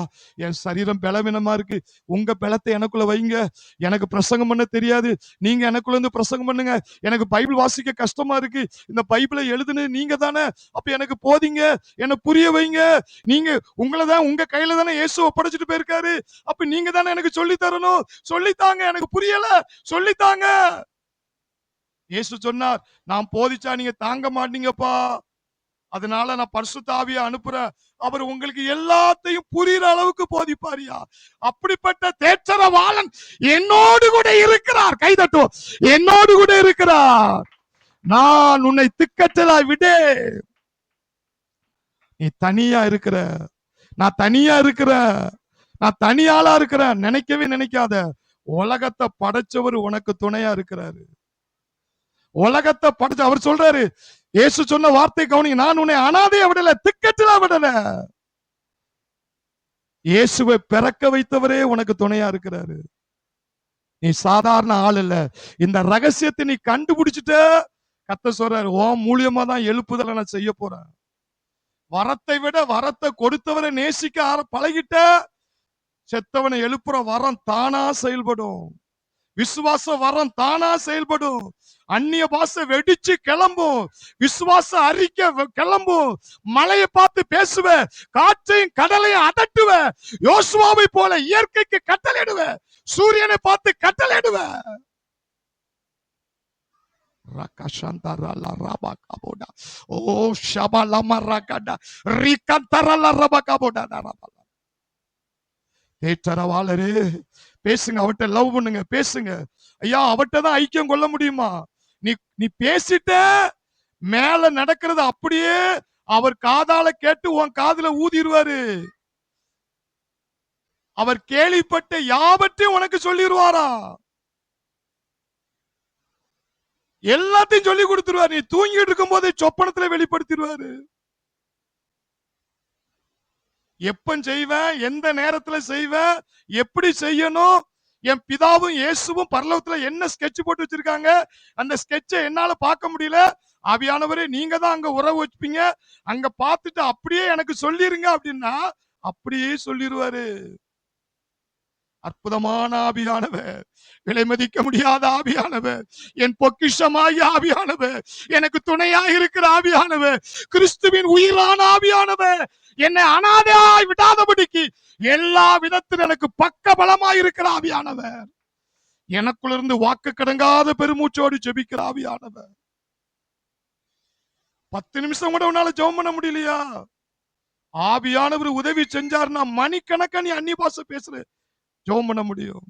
என் சரீரம் பலவீனமா இருக்கு, உங்க பலத்தை எனக்குள்ள வைங்க, எனக்கு பிரசங்கம் பண்ண தெரியாது, நீங்க எனக்குள்ள இருந்து பிரசங்கம் பண்ணுங்க, எனக்கு பைபிள் வாசிக்க கஷ்டமா இருக்கு, இந்த பைபிளை எழுதுனது நீங்க தானே, அப்ப எனக்கு போதிங்க, என்ன புரிய வைங்க, நீங்க உங்களை தான் உங்க கையில தானே இயேசு ஒப்படைச்சிட்டு போயிருக்காரு, அப்ப நீங்க தானே எனக்கு சொல்லி தரணும், சொல்லித்தாங்க, எனக்கு புரியல சொல்லித்தாங்க. இயேசு சொன்னார், நான் போதிச்சா நீங்க தாங்க மாட்டீங்கப்பா, அதனால நான் பரிசுத்த ஆவியை அனுப்புறேன், அவர் உங்களுக்கு எல்லாத்தையும் புரியுற அளவுக்கு போதிப்பாரியா. அப்படிப்பட்ட தேற்றரவாளன் என்னோடு கூட இருக்கிறார். கைதட்டும். என்னோடு கூட இருக்கிறார். நான் உன்னை திக்கற்றலாய் விடே. நீ தனியா இருக்கிற, நான் தனியா இருக்கிற, நான் தனியாளா இருக்கிறேன் நினைக்கவே நினைக்காத. உலகத்தை படைச்சவர் உனக்கு துணையா இருக்கிறாரு. உலகத்தை படைச்ச அவர் சொல்றாரு, இயேசு சொன்ன வார்த்தை கவனிங்க, நான் உன்னை அனாதையா விடல, திக்கற்றலா விடல. இயேசுவை பிறக்க வைத்தவரே உனக்கு துணையா இருக்கிறாரு. நீ சாதாரண ஆள் இல்ல. இந்த ரகசியத்தை நீ கண்டுபிடிச்சிட்ட, கர்த்தர் சொல்றாரு, உன் மூலியமா தான் எழுப்புதலை நான் செய்ய போறேன். வரத்தை விட வரத்தை கொடுத்தவரை நேசிக்க பழகிட்ட, செத்தவனை எழுப்புற வரம் தானா செயல்படும். விசுவாச வரம் தானா செயல்படும். அந்நிய பாஷை வெடிச்சு கிளம்பும். விசுவாச அறிக்கை கிளம்பும். மலையை பார்த்து பேசுவ, காற்றையும் கடலையும் அதட்டுவ, யோசுவாவை போல இயற்கைக்கு கட்டளையிடுவ, சூரியனை பார்த்து கட்டளையிடுவ. தேற்றரவாளரே பேசுங்க, அவட்ட லவ் பண்ணுங்க, பேசுங்க ஐயா. அவட்ட தான் ஐக்கியம் கொள்ள முடியுமா? நீ பேசிட்ட, மேல நடக்கிறது அப்படியே அவர் காதால கேட்டு உன் காதுல ஊதிடுவாரு. அவர் கேள்விப்பட்ட யாவற்றையும் உனக்கு சொல்லிடுவாரா, எல்லாத்தையும் சொல்லி கொடுத்துருவாரு. நீ தூங்கிட்டு இருக்கும் போதே சொப்பனத்துல வெளிப்படுத்திடுவாரு. எப்ப செய்வேன், எந்த நேரத்துல செய்வேன், எப்படி செய்யணும், என் பிதாவும் இயேசுவும் பரலோகத்துல என்ன ஸ்கெட்ச் போட்டு வச்சிருக்காங்க, அந்த ஸ்கெட்சை என்னால பார்க்க முடியல. ஆவியானவரே நீங்க தான் அங்க உறவு வச்சுப்பீங்க, அங்க பார்த்துட்டு அப்படியே எனக்கு சொல்லிருங்க அப்படின்னா அப்படியே சொல்லிருவாரு. அற்புதமான ஆவியானவர், விலை மதிக்க முடியாத ஆவியானவர், என் பொக்கிஷமாகிய ஆவியானவர், எனக்கு துணையாக இருக்கிற ஆவியானவர், கிறிஸ்துவின் உயிரான ஆவியானவர், என்னை அனாதையாய் விடாதபடிக்கு எல்லா விதத்திலும் எனக்கு பக்க பலமாய் இருக்கிற ஆவியானவர், எனக்குள்ளிருந்து வாக்கு கடங்காத பெருமூச்சோடு ஜெபிக்கிற ஆவியானவர். 10 நிமிஷம் கூட உன்னால ஜெபம் பண்ண முடியலையா? ஆவியானவர் உதவி செஞ்சாருன்னா மணிக்கணக்கா நீ அந்நிய பாஷை பேசுற ஜெபம் பண்ண முடியும்.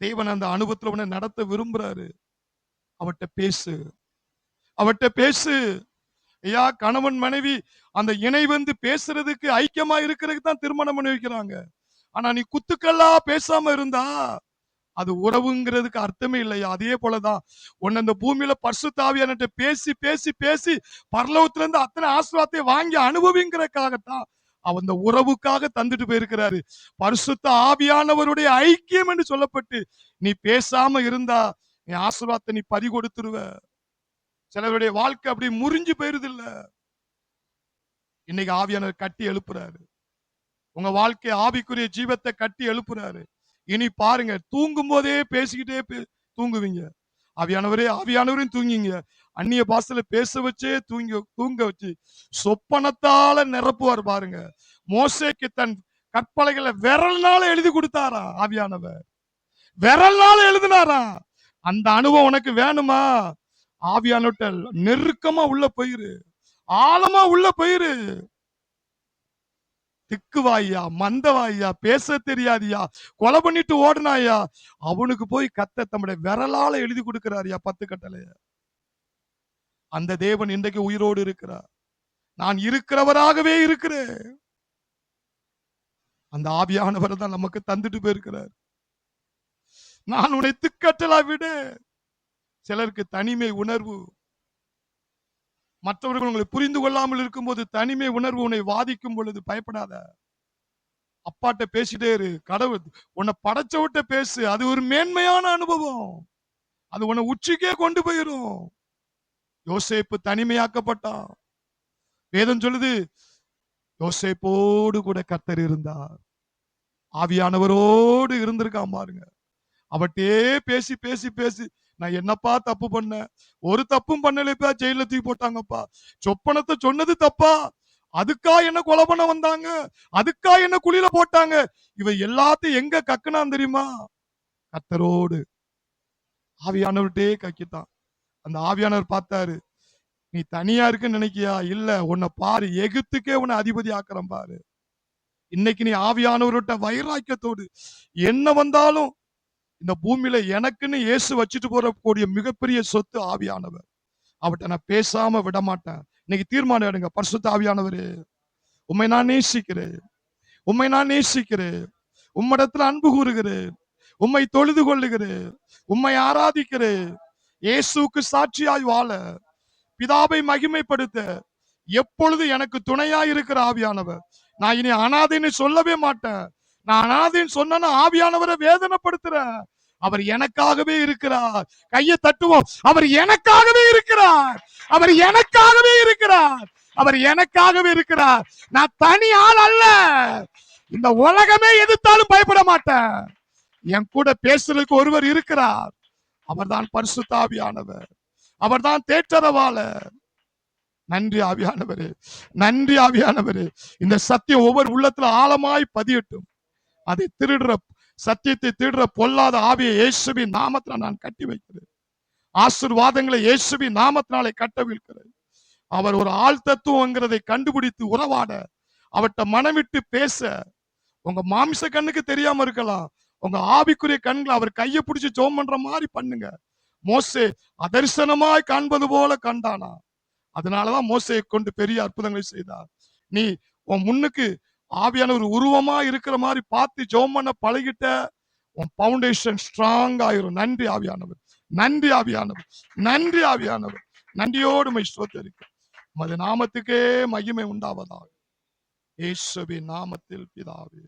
தேவன் அந்த அனுபவத்துல உன்னை நடத்த விரும்புறாரு. அவட்ட பேசு, அவட்ட பேசு. ஐயா, கணவன் மனைவி அந்த இணை வந்து பேசுறதுக்கு ஐக்கியமா இருக்கிறதுக்கு தான் திருமணம் பண்ணி வைக்கிறாங்க. ஆனா நீ குத்துக்கல்லா பேசாம இருந்தா அது உறவுங்கிறதுக்கு அர்த்தமே இல்லையா? அதே போலதான் உன்னை இந்த பூமியில பரிசுத்த ஆவியானவர்ட்ட பேசி பேசி பேசி பரலோகத்துல இருந்து அத்தனை ஆசீர்வாதத்தை வாங்கி அனுபவிங்கிறதுக்காகத்தான் அவர் அந்த உறவுக்காக தந்துட்டு போயிருக்கிறாரு. பரிசுத்த ஆவியானவருடைய ஐக்கியம் என்று சொல்லப்பட்டு நீ பேசாம இருந்தா நீ ஆசீர்வாதத்தை நீ பறி கொடுத்துருவ. சிலருடைய வாழ்க்கை அப்படி முறிஞ்சு போயிருது இல்ல. இன்னைக்கு ஆவியானவர் கட்டி எழுப்புறாரு. உங்க வாழ்க்கை ஆவிக்குரிய ஜீவத்தை கட்டி எழுப்புறாரு. இனி பாருங்க, தூங்கும் போதே பேசிக்கிட்டே தூங்குவீங்க. ஆவியானவரே ஆவியானவரையும் தூங்கிங்க. அந்நிய பாஷையில பேச வச்சே தூங்க வச்சு சொப்பனத்தால நிரப்புவார் பாருங்க. மோசேக்கு தன் கற்பலகைகளை விரல்னால எழுதி கொடுத்தாரா ஆவியானவர், விரல்னால எழுதினாரா. அந்த அனுபவம் உனக்கு வேணுமா? ஆவியானவர்ட்ட நெருக்கமா உள்ள போயிரு, ஆழமா உள்ள போயிரு. திக்குவாயா, மந்தவாயா, பேச தெரியாதியா, கொலை பண்ணிட்டு ஓடுனாயா, அவனுக்கு போய் கத்த தம்முடைய விரலால எழுதி கொடுக்கிறாரியா 10 கட்டளைய. அந்த தேவன் இன்றைக்கு உயிரோடு இருக்கிறார். நான் இருக்கிறவராகவே இருக்கிறேன். அந்த ஆவியானவர் தான் நமக்கு தந்துட்டு போயிருக்கிறார். நான் உன்னை திக்கட்டலா விட. சிலருக்கு தனிமை உணர்வு, மற்றவர்கள் உங்களை புரிந்து கொள்ளாமல் இருக்கும்போது தனிமை உணர்வு உன்னை வாதிக்கும் பொழுது பயப்படாத. அப்பாட்ட பேசிட்டே இரு. கடவுள் உன்னை படைச்சவட்ட பேசு. அது ஒரு மேன்மையான அனுபவம். அது உன்னை உச்சிக்கே கொண்டு போயிரும். யோசேப்பு தனிமையாக்கப்பட்டான். வேதம் சொல்லுது யோசேப்போடு கூட கர்த்தர் இருந்தார். ஆவியானவரோடு இருந்திருக்கான் பாருங்க. அவட்டே பேசி பேசி பேசி நான் என்னப்பா தப்பு பண்ண, ஒரு தப்பும் பண்ணலப்பா, ஜெயில தூக்கி போட்டாங்கப்பா. சொப்பனத்தை சொன்னது தப்பா, அதுக்கா என்ன கொலை பண்ண வந்தாங்க, அதுக்கா என்ன குழியில போட்டாங்க. இவ எல்லாத்தையும் எங்க கக்குனான் தெரியுமா? கர்த்தரோடு ஆவியானவர்கிட்டே கக்கித்தான். அந்த ஆவியானவர் பார்த்தாரு, நீ தனியா இருக்குன்னு நினைக்கியா? இல்ல, உன்னை பாரு, எகிப்துக்கே உன்னை அதிபதி ஆக்குறேன் பாரு. இன்னைக்கு நீ ஆவியானவர்கிட்ட வைராக்கியத்தோடு என்ன வந்தாலும் இந்த பூமியில எனக்குன்னு இயேசு வச்சுட்டு போறக்கூடிய மிகப்பெரிய சொத்து ஆவியானவர். அவட்ட நான் பேசாம விட மாட்டேன். இன்னைக்கு தீர்மானம் எடுங்க. பரிசுத்த ஆவியானவரே, உம்மை நான் நேசிக்கிறேன், உம்மை நான் நேசிக்கிறேன், உம்மிடத்துல அன்பு கூறுகிறேன், உம்மை தொழுது கொள்ளுகிறேன், உம்மை ஆராதிக்கிறேன். இயேசுக்கு சாட்சியாய் வாழ, பிதாவை மகிமைப்படுத்த எப்பொழுது எனக்கு துணையாய் இருக்கிற ஆவியானவர். நான் இனி அனாதைன்னு சொல்லவே மாட்டேன். நான் அனாதைன்னு சொன்னா ஆவியானவரை வேதனைப்படுத்துறேன். அவர் எனக்காகவே இருக்கிறார். கையை தட்டுவோம். அவர் எனக்காகவே இருக்கிறார். அவர் எனக்காகவே இருக்கிறார். அவர் எனக்காகவே இருக்கிறார். நான் தனி ஆள் அல்ல. இந்த உலகமே எதிர்த்தாலும் பயப்பட மாட்டேன். என் கூட பேசுறதுக்கு ஒருவர் இருக்கிறார். அவர்தான் பரிசுத்த ஆவியானவர். அவர்தான் தேற்றரவாளர். நன்றி ஆவியானவரே, நன்றி ஆவியானவரே. இந்த சத்தியம் ஒவ்வொரு உள்ளத்துல ஆழமாய் பதியட்டும். அதை திருடுற சத்தியத்தை திருடுற பொல்லாத ஆவியை இயேசுவின் நாமத்தினால் நான் கட்டி வைக்கிறேன். ஆசீர்வாதங்களை இயேசுவின் நாமத்தினாலே கட்டவிழ்க்கிறேன். அவர் ஒரு ஆள் தத்துவங்கிறதை கண்டுபிடித்து உறவாட, அவர்கிட்ட மனமிட்டு பேச, உங்க மாமிச கண்ணுக்கு தெரியாம இருக்கலாம், உங்க ஆவிக்குரிய கண்களை அவர் கையை பிடிச்சு ஜெபம் பண்ற மாதிரி பண்ணுங்க. மோசே அதர்சனமாய் காண்பது போல கண்டானா, அதனாலதான் மோசையை கொண்டு பெரிய அற்புதங்களை செய்தார். நீ உன் முன்னுக்கு ஆவியான ஒரு உருவமா இருக்கிற மாதிரி பார்த்து ஜெபம் பண்ண பழகிட்ட, உன் பவுண்டேஷன் ஸ்ட்ராங் ஆயிரும். நன்றி ஆவியானவர், நன்றி ஆவியானவர், நன்றி ஆவியானவர். நன்றியோடு மை ஸ்தோத்திரிக்கிறேன். உமது நாமத்துக்கே மகிமை உண்டாவதாக. இயேசுவின் நாமத்தில் பிதாவே.